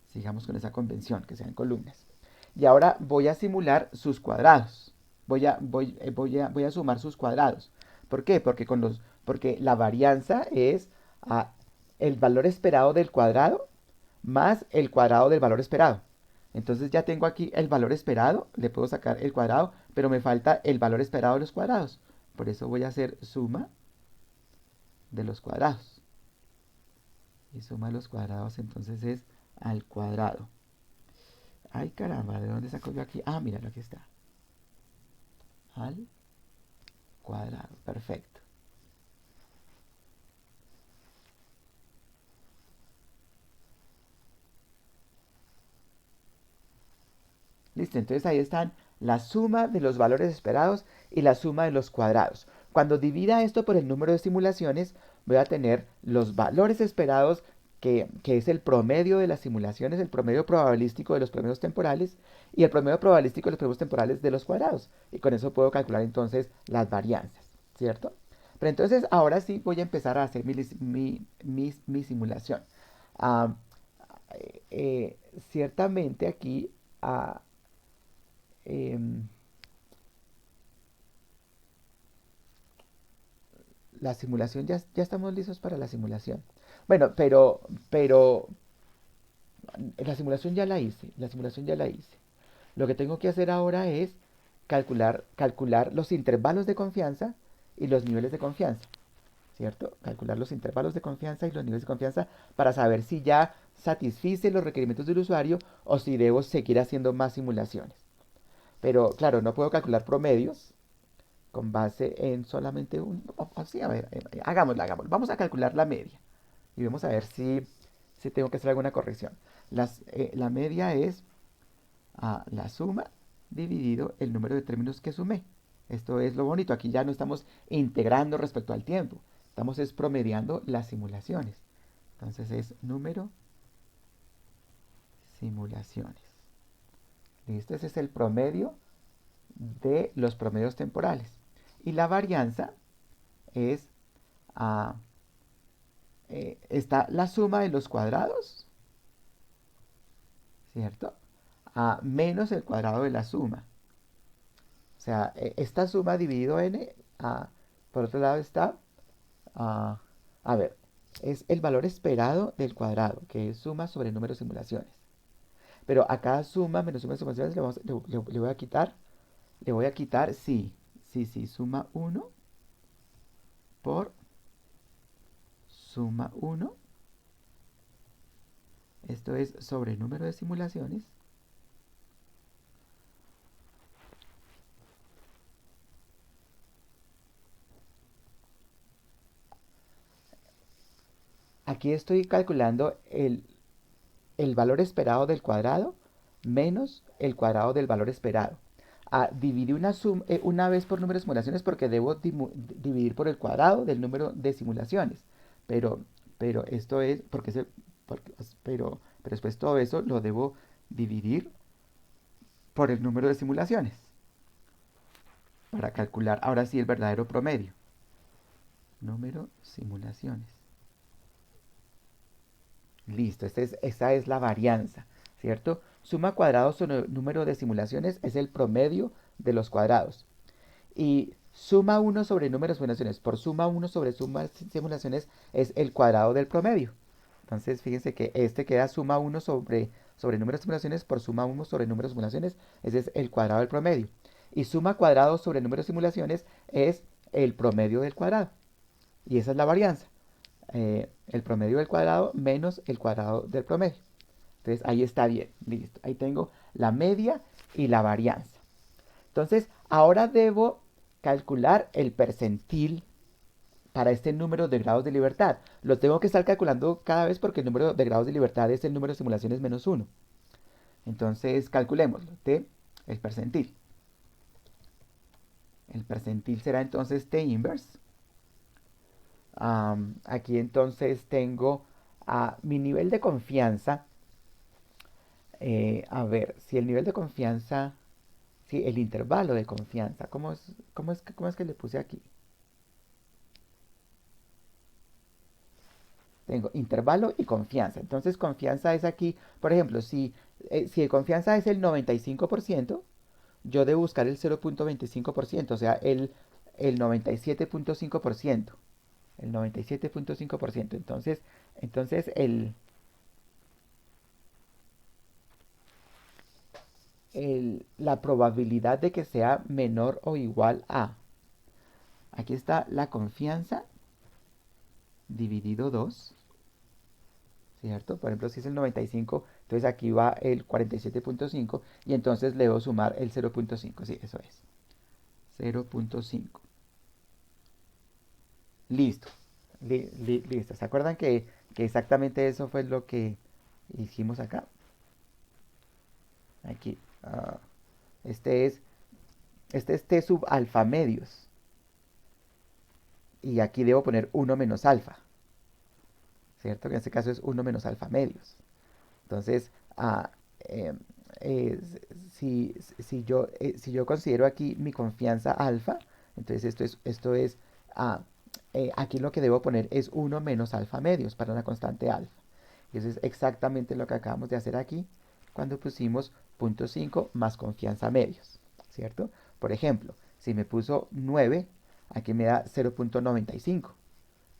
sigamos con esa convención, que sean columnas. Y ahora voy a simular sus cuadrados. Voy a sumar sus cuadrados. ¿Por qué? Porque la varianza es el valor esperado del cuadrado más el cuadrado del valor esperado. Entonces ya tengo aquí el valor esperado, le puedo sacar el cuadrado, pero me falta el valor esperado de los cuadrados. Por eso voy a hacer suma de los cuadrados. Y suma de los cuadrados entonces es al cuadrado. Ay, caramba, ¿de dónde saco yo aquí? Ah, míralo, aquí está. Al cuadrado, perfecto. Listo, entonces ahí están la suma de los valores esperados y la suma de los cuadrados. Cuando divida esto por el número de simulaciones, voy a tener los valores esperados, que es el promedio de las simulaciones, el promedio probabilístico de los promedios temporales y el promedio probabilístico de los promedios temporales de los cuadrados. Y con eso puedo calcular entonces las varianzas, ¿cierto? Pero entonces ahora sí voy a empezar a hacer mi simulación. Ah, Ciertamente aquí em, la simulación, ya estamos listos para la simulación. Bueno, pero la simulación ya la hice, la simulación ya la hice. Lo que tengo que hacer ahora es calcular los intervalos de confianza y los niveles de confianza, ¿cierto? Calcular los intervalos de confianza y los niveles de confianza para saber si ya satisfice los requerimientos del usuario o si debo seguir haciendo más simulaciones. Pero claro, no puedo calcular promedios con base en solamente un... Sí, a ver, hagámoslo. Vamos a calcular la media y vamos a ver si tengo que hacer alguna corrección. La media es la suma dividido el número de términos que sumé. Esto es lo bonito. Aquí ya no estamos integrando respecto al tiempo. Estamos es promediando las simulaciones. Entonces es número simulaciones. ¿Listo? Ese es el promedio de los promedios temporales. Y la varianza es, ah, está la suma de los cuadrados, ¿cierto? Menos el cuadrado de la suma. O sea, esta suma dividido n, por otro lado está, ah, a ver, es el valor esperado del cuadrado, que es suma sobre número de simulaciones. Pero a cada suma menos suma de simulaciones le voy a quitar, sí, suma 1 por suma 1. Esto es sobre número de simulaciones. Aquí estoy calculando el valor esperado del cuadrado menos el cuadrado del valor esperado. Dividí una vez por número de simulaciones porque debo dividir por el cuadrado del número de simulaciones. Pero, pero esto es, pero después todo eso lo debo dividir por el número de simulaciones para calcular ahora sí el verdadero promedio. Número simulaciones. Listo, esta es la varianza, ¿cierto? Suma cuadrados sobre número de simulaciones es el promedio de los cuadrados. Y suma 1 sobre número de simulaciones por suma 1 sobre suma simulaciones es el cuadrado del promedio. Entonces, fíjense que este queda suma 1 sobre número de simulaciones por suma 1 sobre número de simulaciones. Ese es el cuadrado del promedio. Y suma cuadrado sobre número de simulaciones es el promedio del cuadrado. Y esa es la varianza. El promedio del cuadrado menos el cuadrado del promedio. Entonces ahí está bien, listo. Ahí tengo la media y la varianza. Entonces ahora debo calcular el percentil para este número de grados de libertad. Lo tengo que estar calculando cada vez porque el número de grados de libertad es el número de simulaciones menos uno. Entonces calculémoslo. T, el percentil. El percentil será entonces T inverse. Aquí entonces tengo mi nivel de confianza. A ver, si el nivel de confianza, si el intervalo de confianza, ¿cómo es que le puse aquí? Tengo intervalo y confianza. Entonces confianza es aquí, por ejemplo, si de confianza es el 95%, yo debo buscar el 0.25%, o sea, el 97.5%. El 97.5%. Entonces la probabilidad de que sea menor o igual a, aquí está la confianza dividido 2, ¿cierto? Por ejemplo, si es el 95, entonces aquí va el 47.5 y entonces le debo sumar el 0.5, sí, eso es. 0.5. Listo. Listo. ¿Se acuerdan que exactamente eso fue lo que hicimos acá? Aquí. Este es, este es T sub alfa medios. Y aquí debo poner 1 menos alfa. ¿Cierto? Que en este caso es 1 menos alfa medios. Entonces, eh, eh, si yo considero aquí mi confianza alfa, entonces esto es aquí lo que debo poner es 1 menos alfa medios para la constante alfa. Y eso es exactamente lo que acabamos de hacer aquí cuando pusimos 0.5 más confianza medios, ¿cierto? Por ejemplo, si me puso 9, aquí me da 0.95.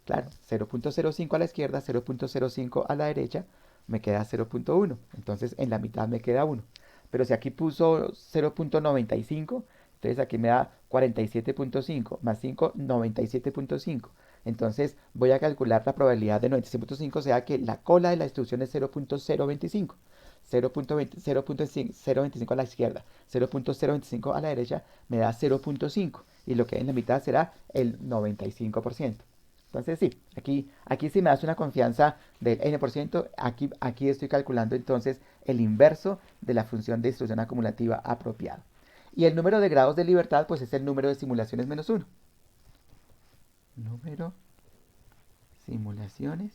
Claro, 0.05 a la izquierda, 0.05 a la derecha, me queda 0.1. Entonces en la mitad me queda 1. Pero si aquí puso 0.95, entonces aquí me da 47.5 más 5, 97.5. Entonces voy a calcular la probabilidad de 97.5, o sea que la cola de la instrucción es 0.025. 0.25 a la izquierda, 0.025 a la derecha, me da 0.5. Y lo que hay en la mitad será el 95%. Entonces sí, aquí sí me das una confianza del n%, aquí estoy calculando entonces el inverso de la función de distribución acumulativa apropiada. Y el número de grados de libertad pues es el número de simulaciones menos 1. Número simulaciones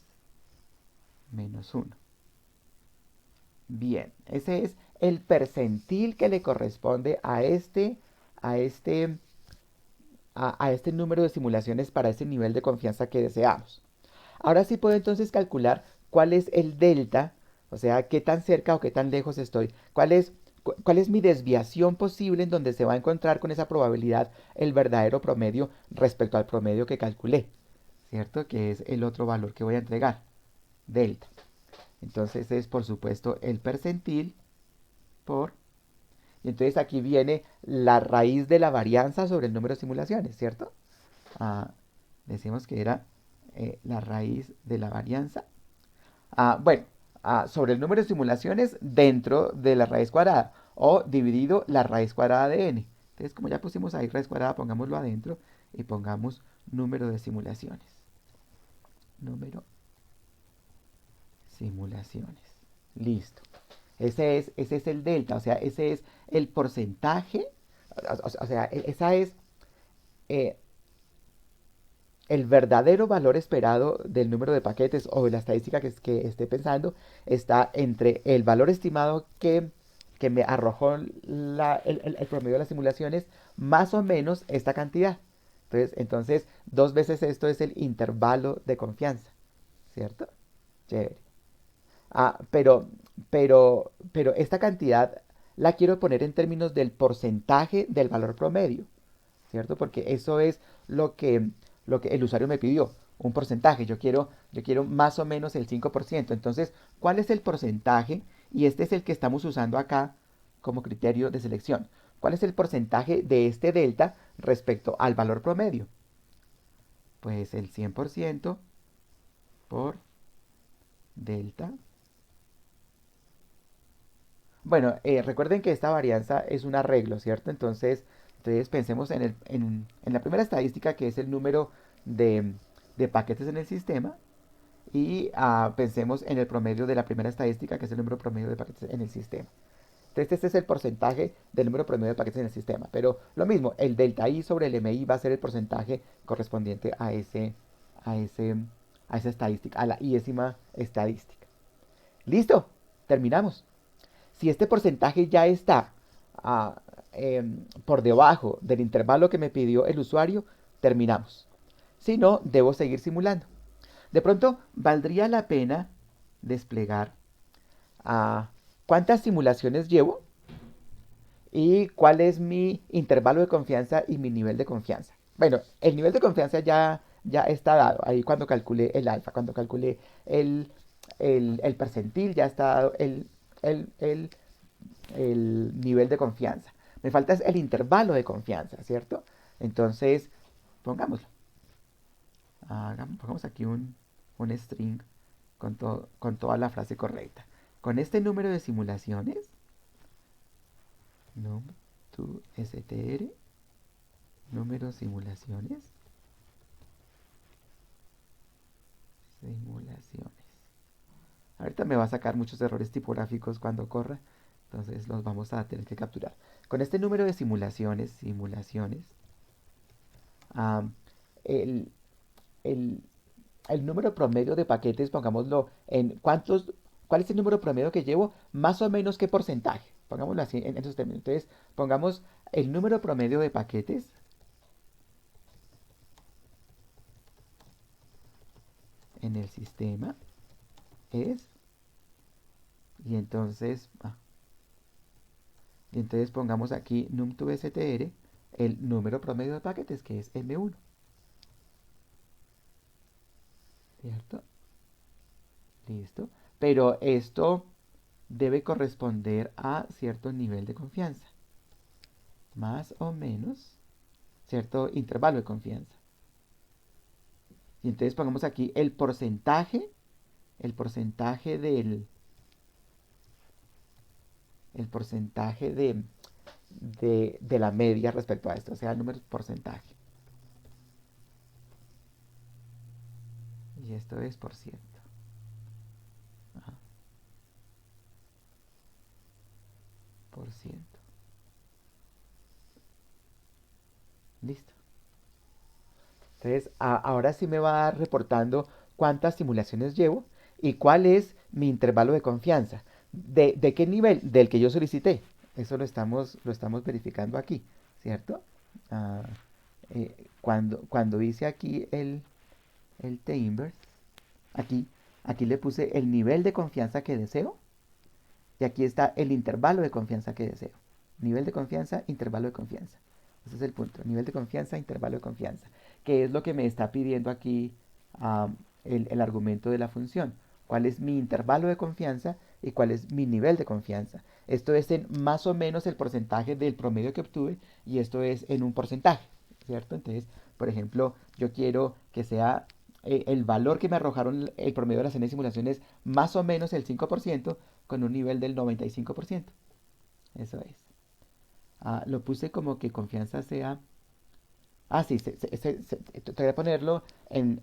menos 1. Bien, ese es el percentil que le corresponde a este, a este número de simulaciones para ese nivel de confianza que deseamos. Ahora sí puedo entonces calcular cuál es el delta, o sea, qué tan cerca o qué tan lejos estoy, cuál es mi desviación posible en donde se va a encontrar con esa probabilidad el verdadero promedio respecto al promedio que calculé, ¿cierto? Que es el otro valor que voy a entregar, delta. Entonces es por supuesto el percentil por... Y entonces aquí viene la raíz de la varianza sobre el número de simulaciones, ¿cierto? Ah, decimos que era la raíz de la varianza. Bueno, sobre el número de simulaciones dentro de la raíz cuadrada o dividido la raíz cuadrada de n. Entonces, como ya pusimos ahí raíz cuadrada, pongámoslo adentro y pongamos número de simulaciones. Número simulaciones. Listo. Ese es el delta, o sea, ese es el porcentaje, o sea, esa es eh, el verdadero valor esperado del número de paquetes o de la estadística que esté pensando está entre el valor estimado que me arrojó el promedio de las simulaciones más o menos esta cantidad. Entonces, dos veces esto es el intervalo de confianza, ¿cierto? Chévere. Pero esta cantidad la quiero poner en términos del porcentaje del valor promedio, ¿cierto? Porque eso es lo que el usuario me pidió, un porcentaje. Yo quiero más o menos el 5%. Entonces, ¿cuál es el porcentaje? Y este es el que estamos usando acá como criterio de selección. ¿Cuál es el porcentaje de este delta respecto al valor promedio? Pues el 100% por delta. Bueno, recuerden que esta varianza es un arreglo, ¿cierto? Entonces pensemos en la primera estadística que es el número de, de paquetes en el sistema y pensemos en el promedio de la primera estadística, que es el número promedio de paquetes en el sistema. Entonces, este es el porcentaje del número promedio de paquetes en el sistema. Pero lo mismo, el delta I sobre el MI va a ser el porcentaje correspondiente a, ese, a esa estadística, a la iésima estadística. Listo, terminamos. Si este porcentaje ya está ah, por debajo del intervalo que me pidió el usuario, terminamos. Si no, debo seguir simulando. De pronto, valdría la pena desplegar cuántas simulaciones llevo y cuál es mi intervalo de confianza y mi nivel de confianza. Bueno, el nivel de confianza ya está dado. Ahí cuando calculé el alfa, cuando calculé el, el percentil, ya está dado el, el, el nivel de confianza. Me falta es el intervalo de confianza, ¿cierto? Entonces, pongámoslo. Pongamos aquí un string con toda la frase correcta. Con este número de simulaciones, num2str, número simulaciones, simulaciones. Ahorita me va a sacar muchos errores tipográficos cuando corra, entonces los vamos a tener que capturar. Con este número de simulaciones, um, el, el, el número promedio de paquetes, pongámoslo en ¿cuál es el número promedio que llevo? Más o menos qué porcentaje, pongámoslo así en esos términos. Entonces, pongamos el número promedio de paquetes en el sistema es, y entonces, pongamos aquí num2str, el número promedio de paquetes, que es M1, ¿cierto? Listo. Pero esto debe corresponder a cierto nivel de confianza, más o menos cierto intervalo de confianza. Y entonces pongamos aquí el porcentaje el porcentaje de la media respecto a esto, o sea, el número porcentaje. Y esto es por ciento. Ajá, por ciento. Listo. Entonces, ahora sí me va reportando cuántas simulaciones llevo y cuál es mi intervalo de confianza. ¿De qué nivel? Del que yo solicité. Eso lo estamos verificando aquí, ¿cierto? Ah, cuando hice aquí el T-inverse, aquí, aquí le puse el nivel de confianza que deseo y aquí está el intervalo de confianza que deseo. Nivel de confianza, intervalo de confianza. Ese es el punto. Nivel de confianza, intervalo de confianza. Que es lo que me está pidiendo aquí el argumento de la función. ¿Cuál es mi intervalo de confianza y cuál es mi nivel de confianza? Esto es en más o menos el porcentaje del promedio que obtuve y esto es en un porcentaje, ¿cierto? Entonces, por ejemplo, yo quiero que sea el valor que me arrojaron el promedio de las n simulaciones más o menos el 5% con un nivel del 95%. Eso es. Lo puse como que confianza sea. Sí, te voy a ponerlo en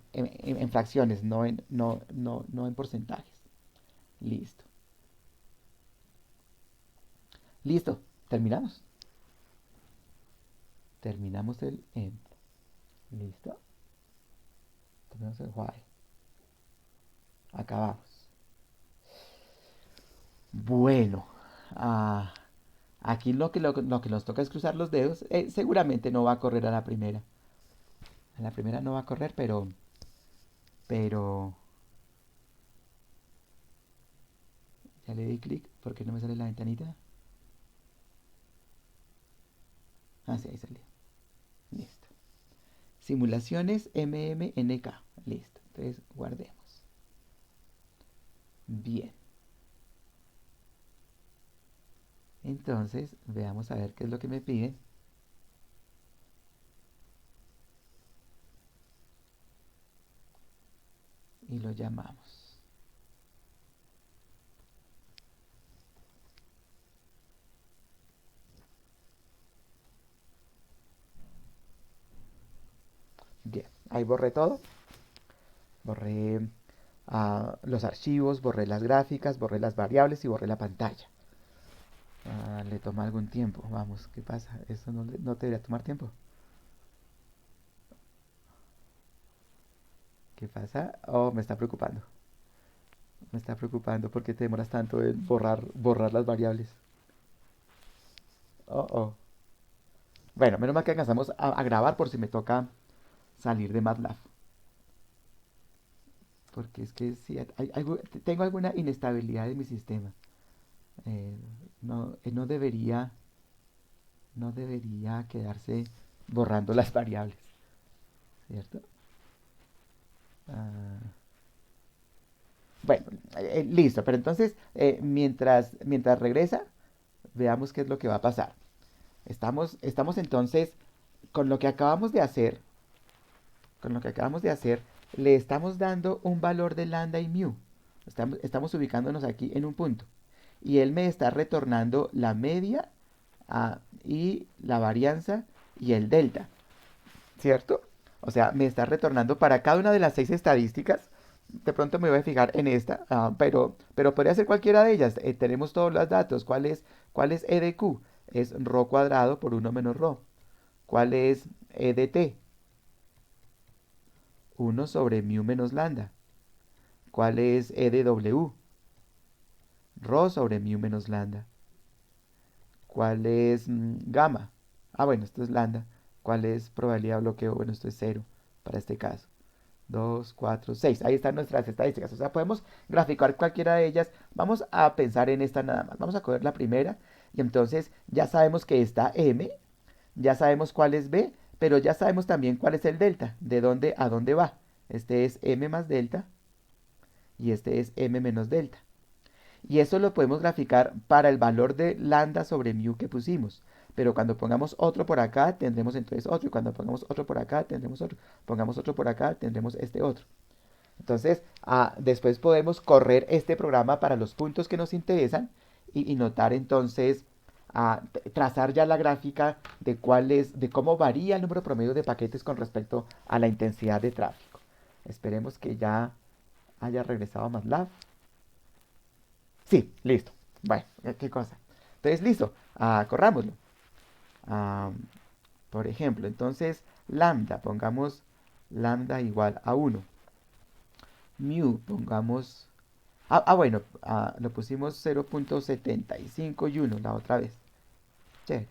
fracciones, no en porcentajes. Listo. Listo. Terminamos. Terminamos el end. Listo. Terminamos el while. Acabamos. Bueno. ah, Aquí lo que nos toca es cruzar los dedos. Seguramente no va a correr a la primera. A la primera no va a correr, pero ya le di clic. ¿Por qué no me sale la ventanita? Sí, ahí salió. Listo. Simulaciones MMNK. Listo. Entonces guardemos. Bien. Entonces veamos a ver qué es lo que me piden. Y lo llamamos. Bien. Ahí borré todo. Borré los archivos, borré las gráficas, borré las variables y borré la pantalla. Le toma algún tiempo. Vamos, ¿qué pasa? Eso no te debería tomar tiempo. ¿Qué pasa? Oh, me está preocupando. Me está preocupando porque te demoras tanto en borrar las variables. Oh, oh. Bueno, menos mal que alcanzamos a grabar por si me toca salir de MATLAB. Porque es que sí, tengo alguna inestabilidad en mi sistema. Eh, no debería quedarse borrando las variables, ¿cierto? Ah, bueno, listo, pero entonces, mientras regresa, veamos qué es lo que va a pasar. Estamos entonces, con lo que acabamos de hacer, con lo que acabamos de hacer, le estamos dando un valor de lambda y mu. Estamos ubicándonos aquí en un punto. Y él me está retornando la media y la varianza y el delta, ¿cierto? O sea, me está retornando para cada una de las 6 estadísticas. De pronto me voy a fijar en esta, pero podría ser cualquiera de ellas. Tenemos todos los datos. ¿Cuál es E de Q? Es rho cuadrado por uno menos rho. ¿Cuál es E de T? Uno sobre mu menos lambda. ¿Cuál es E de W? Rho sobre mu menos lambda. ¿Cuál es gamma? Bueno, esto es lambda. ¿Cuál es probabilidad de bloqueo? Bueno, esto es cero para este caso. 2, 4, 6. Ahí están nuestras estadísticas. O sea, podemos graficar cualquiera de ellas. Vamos a pensar en esta nada más. Vamos a coger la primera. Y entonces ya sabemos que está M. Ya sabemos cuál es B. Pero ya sabemos también cuál es el delta. De dónde a dónde va. Este es M más delta. Y este es M menos delta. Y eso lo podemos graficar para el valor de lambda sobre mu que pusimos. Pero cuando pongamos otro por acá, tendremos entonces otro. Y cuando pongamos otro por acá, tendremos otro. Pongamos otro por acá, tendremos este otro. Entonces, después podemos correr este programa para los puntos que nos interesan y notar entonces, trazar ya la gráfica de cómo varía el número promedio de paquetes con respecto a la intensidad de tráfico. Esperemos que ya haya regresado a MATLAB. Sí, listo. Bueno, qué cosa. Entonces, listo. Corrámoslo. Ah, por ejemplo, entonces, lambda, pongamos lambda igual a uno. Mu, pongamos. Bueno, lo pusimos 0.75 y uno la otra vez. Che,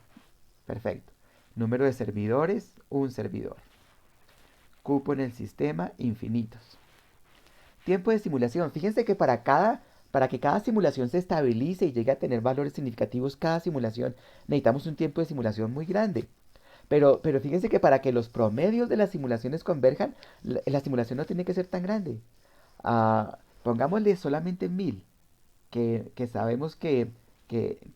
perfecto. Número de servidores, un servidor. Cupo en el sistema, infinitos. Tiempo de simulación. Fíjense que para que cada simulación se estabilice y llegue a tener valores significativos, cada simulación, necesitamos un tiempo de simulación muy grande. Pero fíjense que para que los promedios de las simulaciones converjan, la simulación no tiene que ser tan grande. Pongámosle solamente 1000, que sabemos que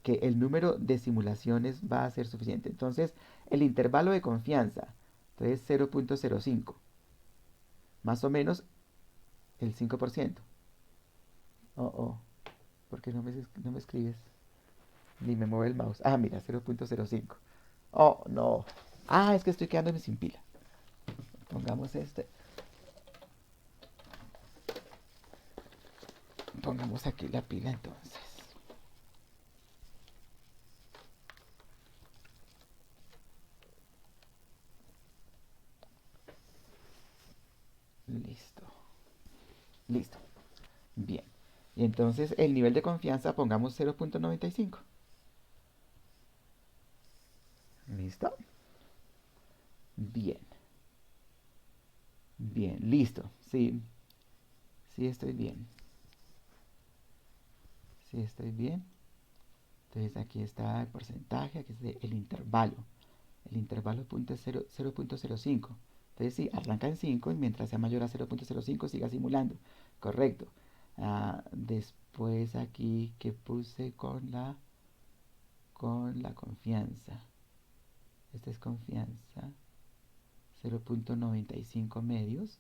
el número de simulaciones va a ser suficiente. Entonces, el intervalo de confianza, entonces 0.05, más o menos el 5%. Oh, ¿por qué no me escribes? Ni me mueve el mouse. Mira, 0.05. Oh, no. Es que estoy quedándome sin pila. Pongamos este. Pongamos aquí la pila entonces. Listo. Listo. Bien. Y entonces el nivel de confianza pongamos 0.95. ¿Listo? Bien. Bien, listo. Sí, sí estoy bien. Sí estoy bien. Entonces aquí está el porcentaje, aquí es el intervalo. El intervalo punto es 0.05. Entonces sí, arranca en 5 y mientras sea mayor a 0.05 siga simulando. Correcto. Después aquí que puse con la confianza. Esta es confianza. 0.95 medios.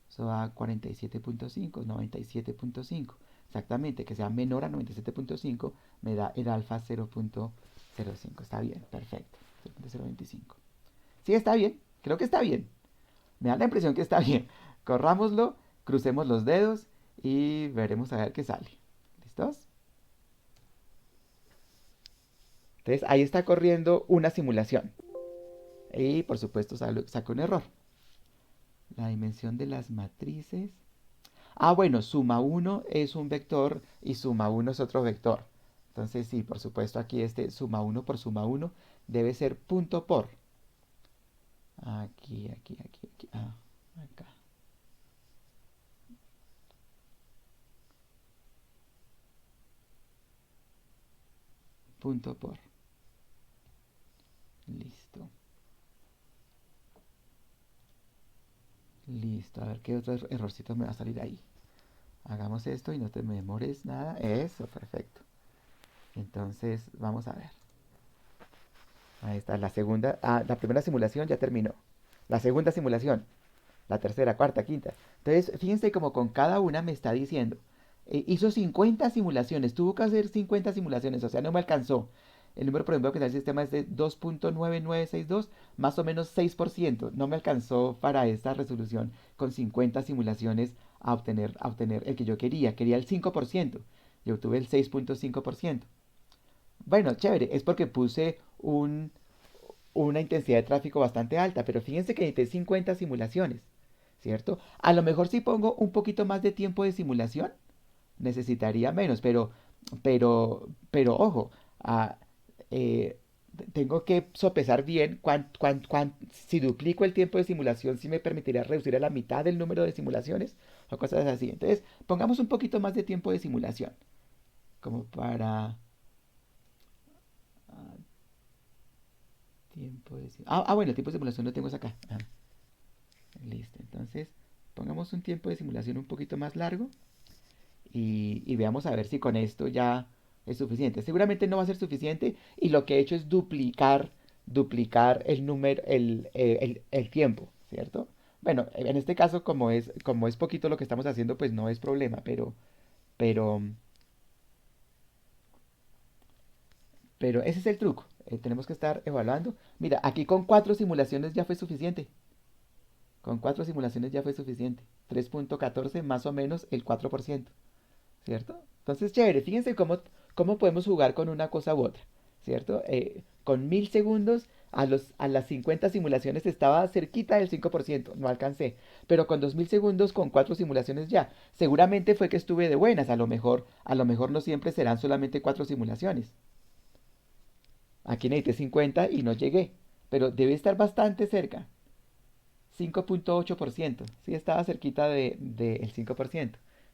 Eso da 47.5, 97.5. Exactamente, que sea menor a 97.5 me da el alfa 0.05. Está bien, perfecto. 0.025. Sí, está bien, creo que está bien. Me da la impresión que está bien. Corrámoslo Crucemos los dedos y veremos a ver qué sale. ¿Listos? Entonces ahí está corriendo una simulación. Y por supuesto saca un error. La dimensión de las matrices. Ah, bueno, suma uno es un vector y suma uno es otro vector. Entonces sí, por supuesto aquí este suma uno por suma uno debe ser punto por. Aquí. Ah, acá. Punto por. Listo. Listo. A ver qué otro errorcito me va a salir ahí. Hagamos esto y no te me demores nada. Eso, perfecto. Entonces, vamos a ver. Ahí está, la segunda. Ah, la primera simulación ya terminó. La segunda simulación. La tercera, cuarta, quinta. Entonces, fíjense como con cada una me está diciendo. Hizo 50 simulaciones. Tuvo que hacer 50 simulaciones. O sea, no me alcanzó. El número, por ejemplo, que da el sistema es de 2.9962, más o menos 6%. No me alcanzó para esta resolución con 50 simulaciones a obtener el que yo quería. Quería el 5%. Yo obtuve el 6.5%. Bueno, chévere, es porque puse una intensidad de tráfico bastante alta, pero fíjense que necesité 50 simulaciones, ¿cierto? A lo mejor si pongo un poquito más de tiempo de simulación, necesitaría menos, pero ojo, ah, eh, tengo que sopesar bien si duplico el tiempo de simulación, si me permitiría reducir a la mitad el número de simulaciones o cosas así. Entonces, pongamos un poquito más de tiempo de simulación, como para... ah, tiempo de... bueno, el tiempo de simulación lo tengo acá. Listo, entonces pongamos un tiempo de simulación un poquito más largo y veamos a ver si con esto ya es suficiente. Seguramente no va a ser suficiente y lo que he hecho es duplicar el número, el tiempo, ¿cierto? Bueno, en este caso como es poquito lo que estamos haciendo, pues no es problema, pero, pero ese es el truco. Tenemos que estar evaluando. Mira, aquí con 4 simulaciones ya fue suficiente. Con 4 simulaciones ya fue suficiente. 3.14 más o menos el 4%. ¿Cierto? Entonces, chévere, fíjense cómo podemos jugar con una cosa u otra, ¿cierto? Con 1000 segundos a las 50 simulaciones estaba cerquita del 5%, no alcancé, pero con 2000 segundos, con 4 simulaciones ya. Seguramente fue que estuve de buenas, a lo mejor no siempre serán solamente 4 simulaciones. Aquí necesité 50 y no llegué, pero debe estar bastante cerca. 5.8%, sí estaba cerquita del 5%,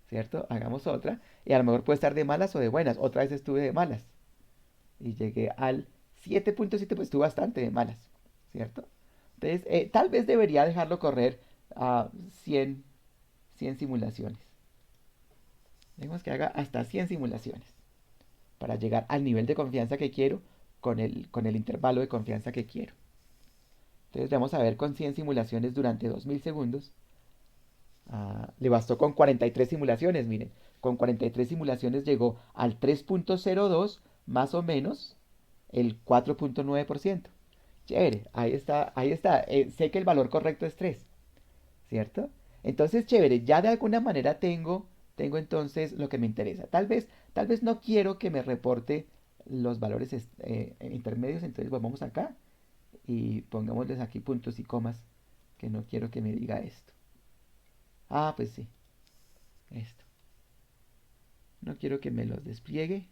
¿cierto? Hagamos otra y a lo mejor puede estar de malas o de buenas. Otra vez estuve de malas y llegué al 7.7, pues estuve bastante de malas, ¿cierto? Entonces, tal vez debería dejarlo correr a 100 simulaciones. Digamos que haga hasta 100 simulaciones para llegar al nivel de confianza que quiero con el intervalo de confianza que quiero. Entonces vamos a ver con 100 simulaciones durante 2000 segundos. Le bastó con 43 simulaciones, miren. Con 43 simulaciones llegó al 3.02, más o menos el 4.9%. Chévere, ahí está, ahí está. Sé que el valor correcto es 3, ¿cierto? Entonces, chévere, ya de alguna manera tengo entonces lo que me interesa. Tal vez no quiero que me reporte los valores intermedios, entonces vamos acá y pongámosles aquí puntos y comas, que no quiero que me diga esto. Pues sí, esto. No quiero que me los despliegue.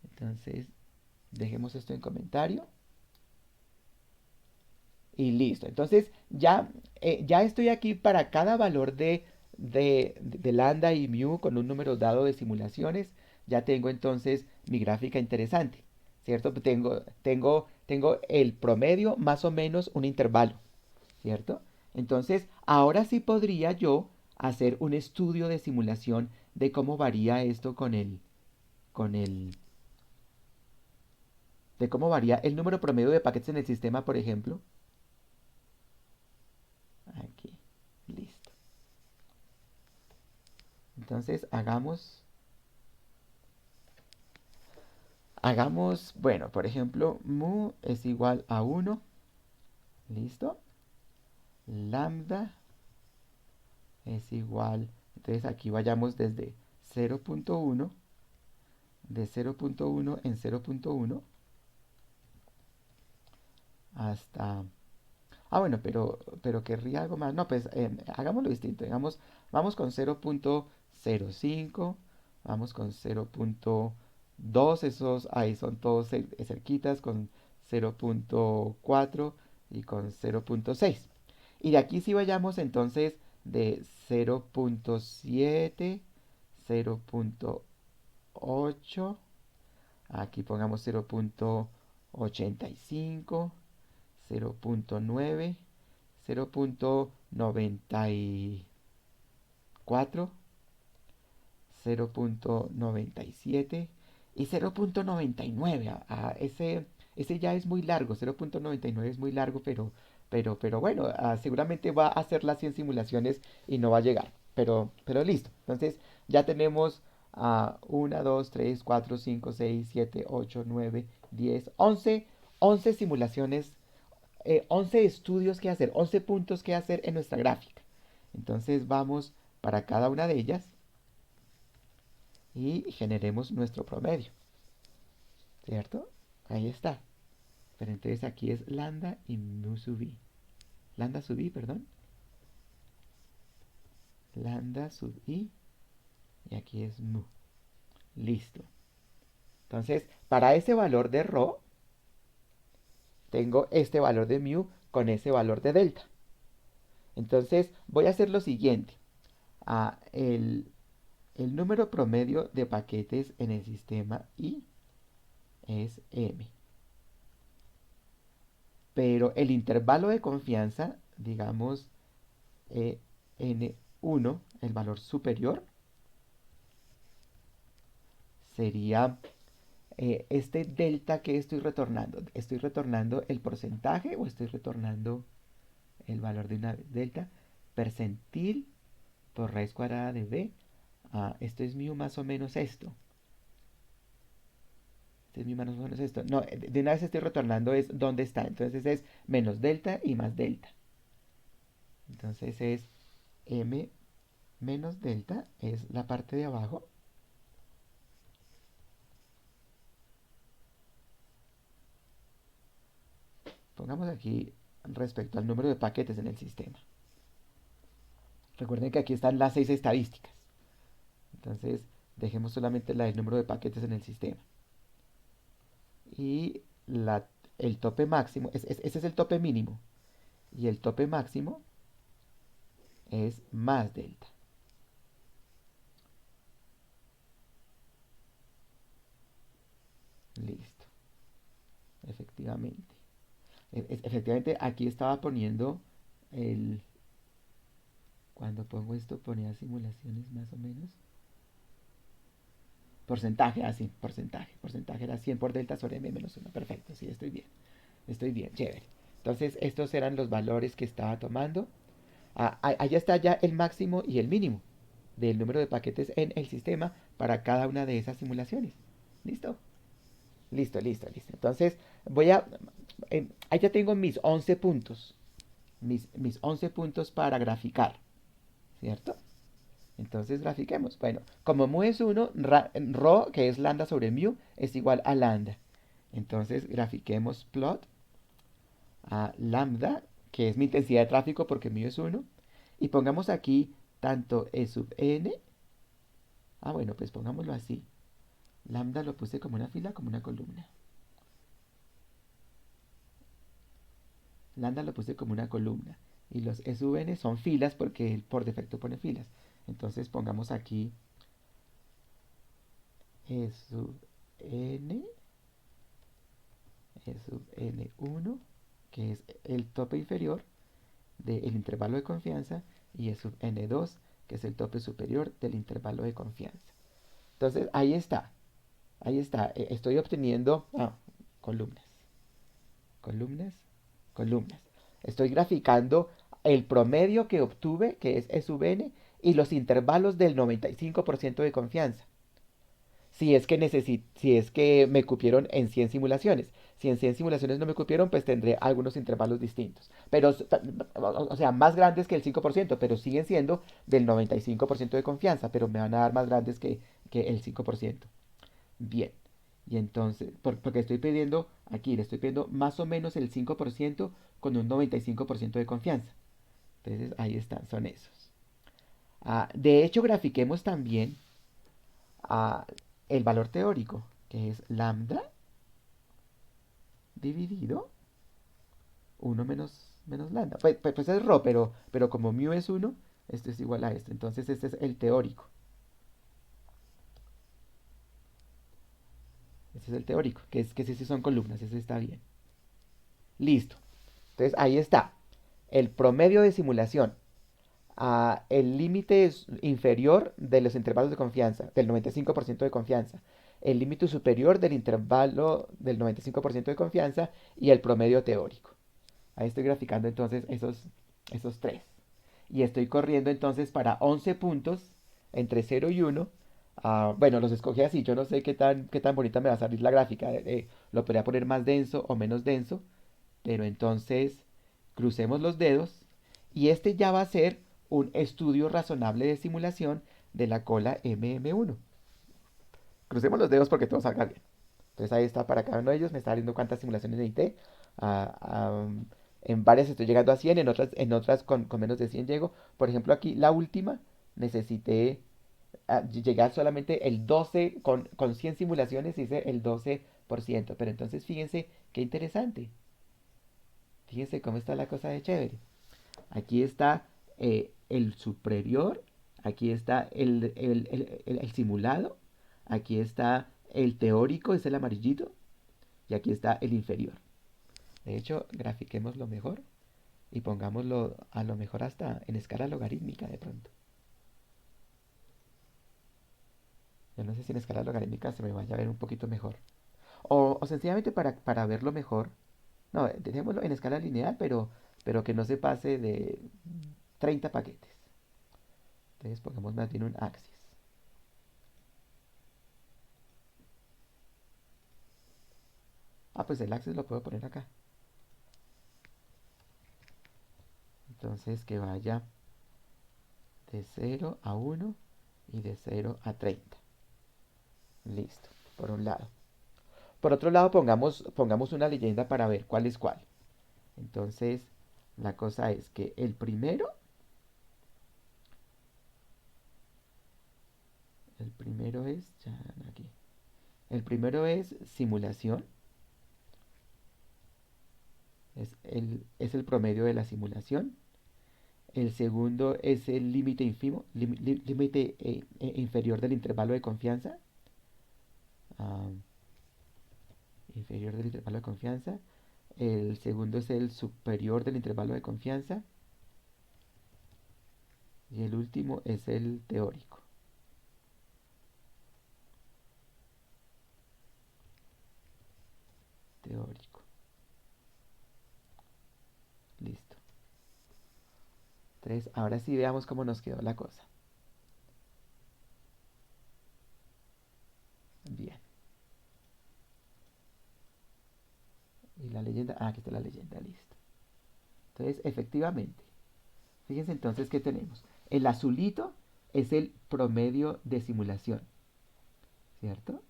Entonces, dejemos esto en comentario. Y listo. Entonces, ya estoy aquí para cada valor de lambda y mu con un número dado de simulaciones. Ya tengo entonces mi gráfica interesante. ¿Cierto? Tengo el promedio más o menos un intervalo. ¿Cierto? Entonces, ahora sí podría yo hacer un estudio de simulación de cómo varía esto con el, de cómo varía el número promedio de paquetes en el sistema, por ejemplo. Aquí, listo. Entonces, bueno, por ejemplo, mu es igual a 1, listo. Lambda es igual, entonces aquí vayamos desde 0.1, de 0.1 en 0.1 hasta... Ah, bueno, pero querría algo más. No, pues hagámoslo distinto. Digamos, vamos con 0.05, vamos con 0.2, esos ahí son todos cerquitas, con 0.4 y con 0.6. Y de aquí sí vayamos entonces de 0.7, 0.8, aquí pongamos 0.85, 0.9, 0.94, 0.97 y 0.99. Ese ya es muy largo, 0.99 es muy largo, pero bueno, seguramente va a hacer las 100 simulaciones y no va a llegar. Pero listo. Entonces ya tenemos a 1, 2, 3, 4, 5, 6, 7, 8, 9, 10, 11 simulaciones, 11 estudios que hacer, 11 puntos que hacer en nuestra gráfica. Entonces vamos para cada una de ellas y generemos nuestro promedio, ¿cierto? Ahí está. Pero entonces aquí es lambda y mu sub i. Lambda sub i, perdón. Lambda sub i y aquí es mu. Listo. Entonces, para ese valor de rho, tengo este valor de mu con ese valor de delta. Entonces, voy a hacer lo siguiente. Ah, el número promedio de paquetes en el sistema I es m. Pero el intervalo de confianza, digamos n1, el valor superior, sería este delta que estoy retornando. ¿Estoy retornando el porcentaje o estoy retornando el valor de una delta? Percentil por raíz cuadrada de b. Esto es mío más o menos esto. Este es mío más o menos esto. No, de una vez estoy retornando es dónde está. Entonces es menos delta y más delta. Entonces es m menos delta, es la parte de abajo. Pongamos aquí respecto al número de paquetes en el sistema. Recuerden que aquí están las 6 estadísticas. Entonces, dejemos solamente el número de paquetes en el sistema. Y el tope máximo, ese es el tope mínimo. Y el tope máximo es más delta. Listo. Efectivamente. Efectivamente, aquí estaba poniendo el... Cuando pongo esto, ponía simulaciones más o menos. Porcentaje, así, porcentaje. Porcentaje era 100 por delta sobre m menos 1. Perfecto, sí, estoy bien. Estoy bien, chévere. Entonces, estos eran los valores que estaba tomando. Allá está ya el máximo y el mínimo del número de paquetes en el sistema para cada una de esas simulaciones. ¿Listo? Listo, listo, listo. Entonces, ahí ya tengo mis 11 puntos. Mis 11 puntos para graficar. ¿Cierto? Entonces grafiquemos. Bueno, como mu es 1, rho, que es lambda sobre mu, es igual a lambda. Entonces grafiquemos plot a lambda, que es mi intensidad de tráfico porque mu es 1. Y pongamos aquí tanto E sub n. Bueno, pues pongámoslo así. Lambda lo puse como una fila, como una columna. Lambda lo puse como una columna. Y los E sub n son filas porque él por defecto pone filas. Entonces pongamos aquí E sub n, E sub n1, que es el tope inferior del intervalo de confianza, y E sub n2, que es el tope superior del intervalo de confianza. Entonces ahí está, ahí está. Estoy obteniendo columnas, columnas, columnas. Estoy graficando el promedio que obtuve, que es E sub n, y los intervalos del 95% de confianza. si es que me cupieron en 100 simulaciones. Si en 100 simulaciones no me cupieron, pues tendré algunos intervalos distintos. Pero, o sea, más grandes que el 5%, pero siguen siendo del 95% de confianza, pero me van a dar más grandes que el 5%. Bien. Y entonces, porque estoy pidiendo, aquí le estoy pidiendo más o menos el 5% con un 95% de confianza. Entonces, ahí están, son esos. De hecho, grafiquemos también a el valor teórico, que es lambda dividido uno menos lambda. Pues es rho, pero como mu es uno, esto es igual a esto. Entonces este es el teórico. Este es el teórico, que si son columnas, ese está bien. Listo. Entonces ahí está. El promedio de simulación a el límite inferior de los intervalos de confianza, del 95% de confianza, el límite superior del intervalo del 95% de confianza y el promedio teórico. Ahí estoy graficando entonces esos tres. Y estoy corriendo entonces para 11 puntos entre 0 y 1. Bueno, los escogí así. Yo no sé qué tan bonita me va a salir la gráfica. Lo podría poner más denso o menos denso. Pero entonces crucemos los dedos. Y este ya va a ser un estudio razonable de simulación de la cola MM1. Crucemos los dedos porque todo salga bien. Entonces ahí está para cada uno de ellos. Me está diciendo cuántas simulaciones necesité. Ah, ah, en varias estoy llegando a 100, en otras con menos de 100 llego. Por ejemplo, aquí la última necesité llegar solamente el 12, con 100 simulaciones hice el 12%. Pero entonces fíjense qué interesante. Fíjense cómo está la cosa de chévere. Aquí está el superior, aquí está el simulado, aquí está el teórico, es el amarillito, y aquí está el inferior. De hecho, grafiquémoslo mejor y pongámoslo a lo mejor hasta en escala logarítmica de pronto. Yo no sé si en escala logarítmica se me vaya a ver un poquito mejor. O sencillamente para verlo mejor. No, dejémoslo en escala lineal, pero que no se pase de 30 paquetes. Entonces pongamos más bien un axis. Pues el axis lo puedo poner acá. Entonces que vaya de 0 a 1 y de 0 a 30. Listo, por un lado. Por otro lado, pongamos una leyenda para ver cuál es cuál. Entonces, la cosa es que el primero es, ya aquí, el primero es simulación, es el promedio de la simulación. El segundo es el límite límite inferior del intervalo de confianza. ah, Inferior del intervalo de confianza. El segundo es el superior del intervalo de confianza. Y el último es el teórico. Teórico. Listo. Entonces, ahora sí veamos cómo nos quedó la cosa. Bien. Y la leyenda. Aquí está la leyenda, listo. Entonces, efectivamente. Fíjense entonces qué tenemos. El azulito es el promedio de simulación, ¿cierto?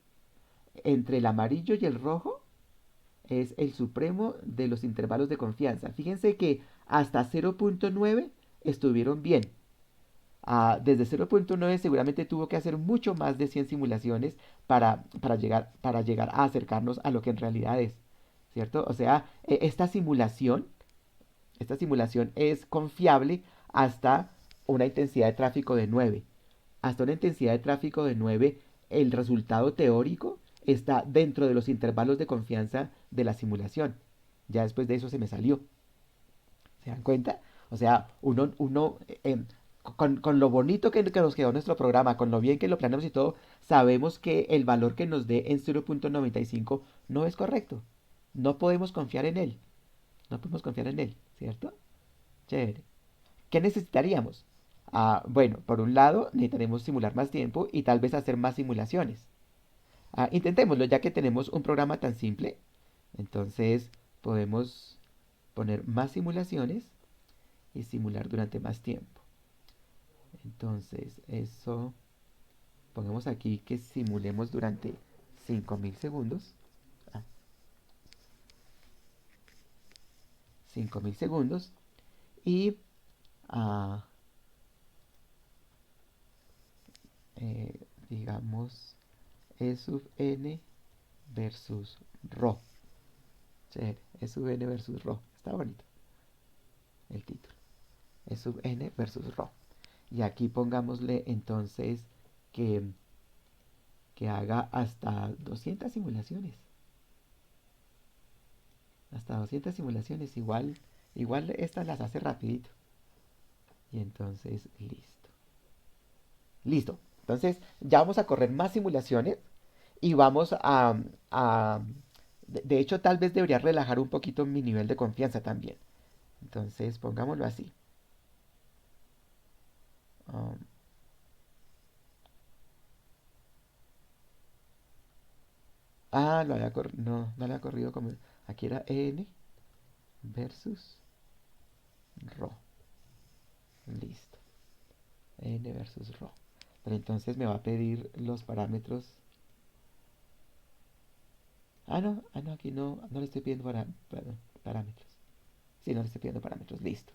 Entre el amarillo y el rojo es el supremo de los intervalos de confianza. Fíjense que hasta 0.9 estuvieron bien. Desde 0.9 seguramente tuvo que hacer mucho más de 100 simulaciones para llegar a acercarnos a lo que en realidad es, ¿cierto? O sea, esta simulación es confiable hasta una intensidad de tráfico de 9. Hasta una intensidad de tráfico de 9, el resultado teórico está dentro de los intervalos de confianza de la simulación. Ya después de eso se me salió. ¿Se dan cuenta? O sea, uno con lo bonito que nos quedó nuestro programa, con lo bien que lo planeamos y todo, sabemos que el valor que nos dé en 0.95 no es correcto. No podemos confiar en él. No podemos confiar en él, ¿cierto? Chévere. ¿Qué necesitaríamos? Bueno, por un lado, necesitaremos simular más tiempo y tal vez hacer más simulaciones. Intentémoslo, ya que tenemos un programa tan simple. Entonces podemos poner más simulaciones y simular durante más tiempo. Entonces, eso, pongamos aquí que simulemos durante 5000 segundos. Ah, 5000 segundos. Y ah, digamos E sub n versus ρ. Chévere, E sub n versus ρ. Está bonito el título. E sub n versus ρ. Y aquí pongámosle entonces que, que haga hasta 200 simulaciones. Hasta 200 simulaciones. Igual estas las hace rapidito. Y entonces, listo. Listo. Entonces, ya vamos a correr más simulaciones y vamos de hecho, tal vez debería relajar un poquito mi nivel de confianza también. Entonces, pongámoslo así. Um, no, no lo había corrido como... Aquí era n versus ρ. Listo. N versus ρ. Pero entonces me va a pedir los parámetros. No, aquí no le estoy pidiendo parámetros. Sí, no le estoy pidiendo parámetros. Listo.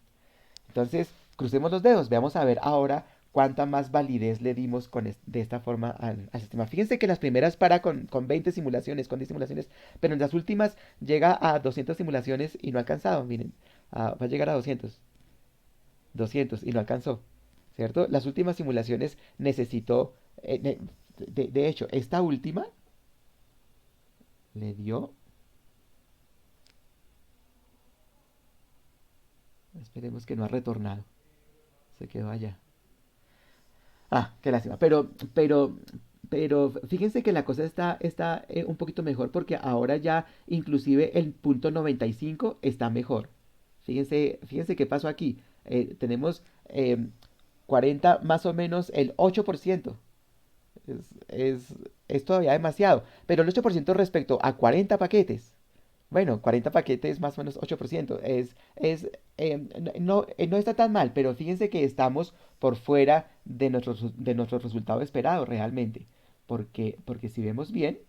Entonces, crucemos los dedos. Veamos a ver ahora cuánta más validez le dimos de esta forma al sistema. Fíjense que las primeras para con 20 simulaciones, con 10 simulaciones, pero en las últimas llega a 200 simulaciones y no ha alcanzado. Miren, va a llegar a 200 y no alcanzó. ¿Cierto? Las últimas simulaciones necesitó, de hecho, esta última le dio, esperemos que no ha retornado, se quedó allá. Qué lástima. Pero fíjense que la cosa está un poquito mejor porque ahora ya inclusive el punto 95 está mejor. Fíjense qué pasó aquí. Tenemos 40 más o menos el 8%. Es, es, es todavía demasiado. Pero el 8% respecto a 40 paquetes. Bueno, 40 paquetes más o menos 8%. No está tan mal, pero fíjense que estamos por fuera de nuestro resultado esperado realmente. Porque si vemos bien,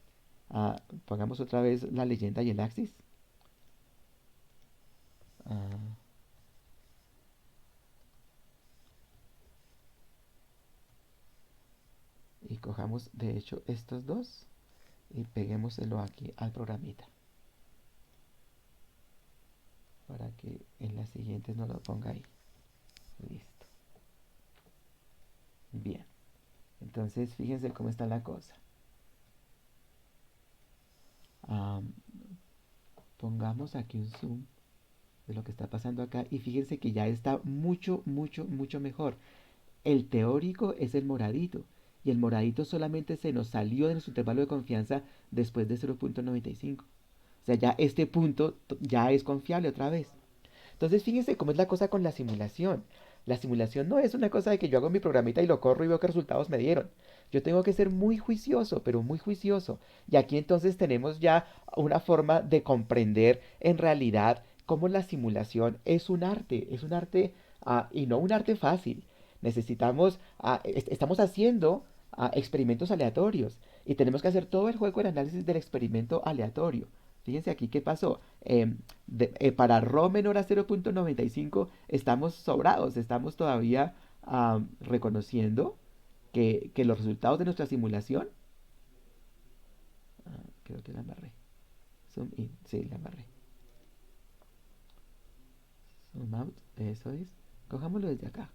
pongamos otra vez la leyenda y el axis. ah, y cojamos de hecho estos dos y peguémoselo aquí al programita para que en las siguientes nos lo ponga ahí. Listo. Bien. Entonces fíjense cómo está la cosa. Am, Pongamos aquí un zoom de lo que está pasando acá y fíjense que ya está mucho, mucho, mucho mejor. El teórico es el moradito y el moradito solamente se nos salió de nuestro intervalo de confianza después de 0.95. O sea, ya este punto ya es confiable otra vez. Entonces fíjense cómo es la cosa con la simulación. La simulación no es una cosa de que yo hago mi programita y lo corro y veo qué resultados me dieron. Yo tengo que ser muy juicioso, pero muy juicioso. Y aquí entonces tenemos ya una forma de comprender en realidad cómo la simulación es un arte y no un arte fácil. Estamos haciendo experimentos aleatorios y tenemos que hacer todo el juego de análisis del experimento aleatorio. Fíjense aquí qué pasó. Para ρ menor a 0.95 estamos sobrados, estamos todavía reconociendo que los resultados de nuestra simulación, creo que la embarré. Zoom in, sí, la embarré. Zoom out, eso es. Cojámoslo desde acá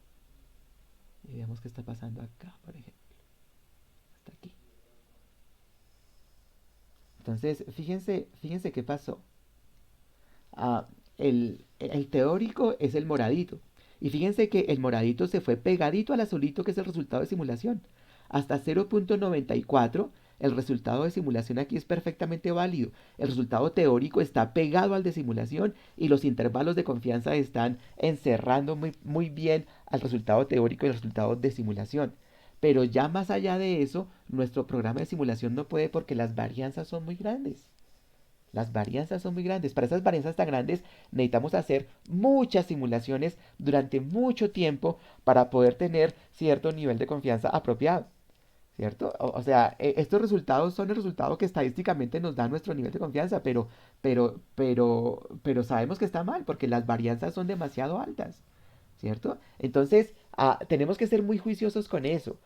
y veamos qué está pasando acá, por ejemplo. Hasta aquí. Entonces, fíjense qué pasó. El teórico es el moradito. Y fíjense que el moradito se fue pegadito al azulito, que es el resultado de simulación. Hasta 0.94, el resultado de simulación aquí es perfectamente válido. El resultado teórico está pegado al de simulación y los intervalos de confianza están encerrando muy, muy bien al resultado teórico y al resultado de simulación. Pero ya más allá de eso, nuestro programa de simulación no puede porque las varianzas son muy grandes. Las varianzas son muy grandes. Para esas varianzas tan grandes necesitamos hacer muchas simulaciones durante mucho tiempo para poder tener cierto nivel de confianza apropiado. ¿Cierto? O sea, estos resultados son el resultado que estadísticamente nos da nuestro nivel de confianza, pero sabemos que está mal porque las varianzas son demasiado altas. ¿Cierto? Entonces, tenemos que ser muy juiciosos con eso.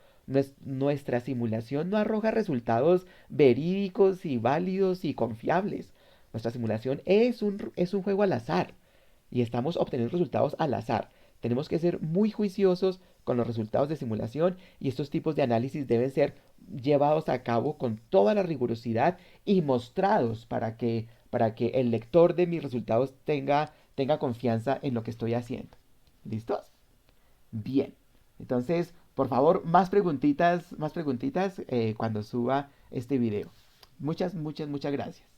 Nuestra simulación no arroja resultados verídicos y válidos y confiables. Nuestra simulación es un juego al azar y estamos obteniendo resultados al azar. Tenemos que ser muy juiciosos con los resultados de simulación y estos tipos de análisis deben ser llevados a cabo con toda la rigurosidad y mostrados para que el lector de mis resultados tenga confianza en lo que estoy haciendo. ¿Listos? Bien. Entonces, por favor, más preguntitas cuando suba este video. Muchas, muchas, muchas gracias.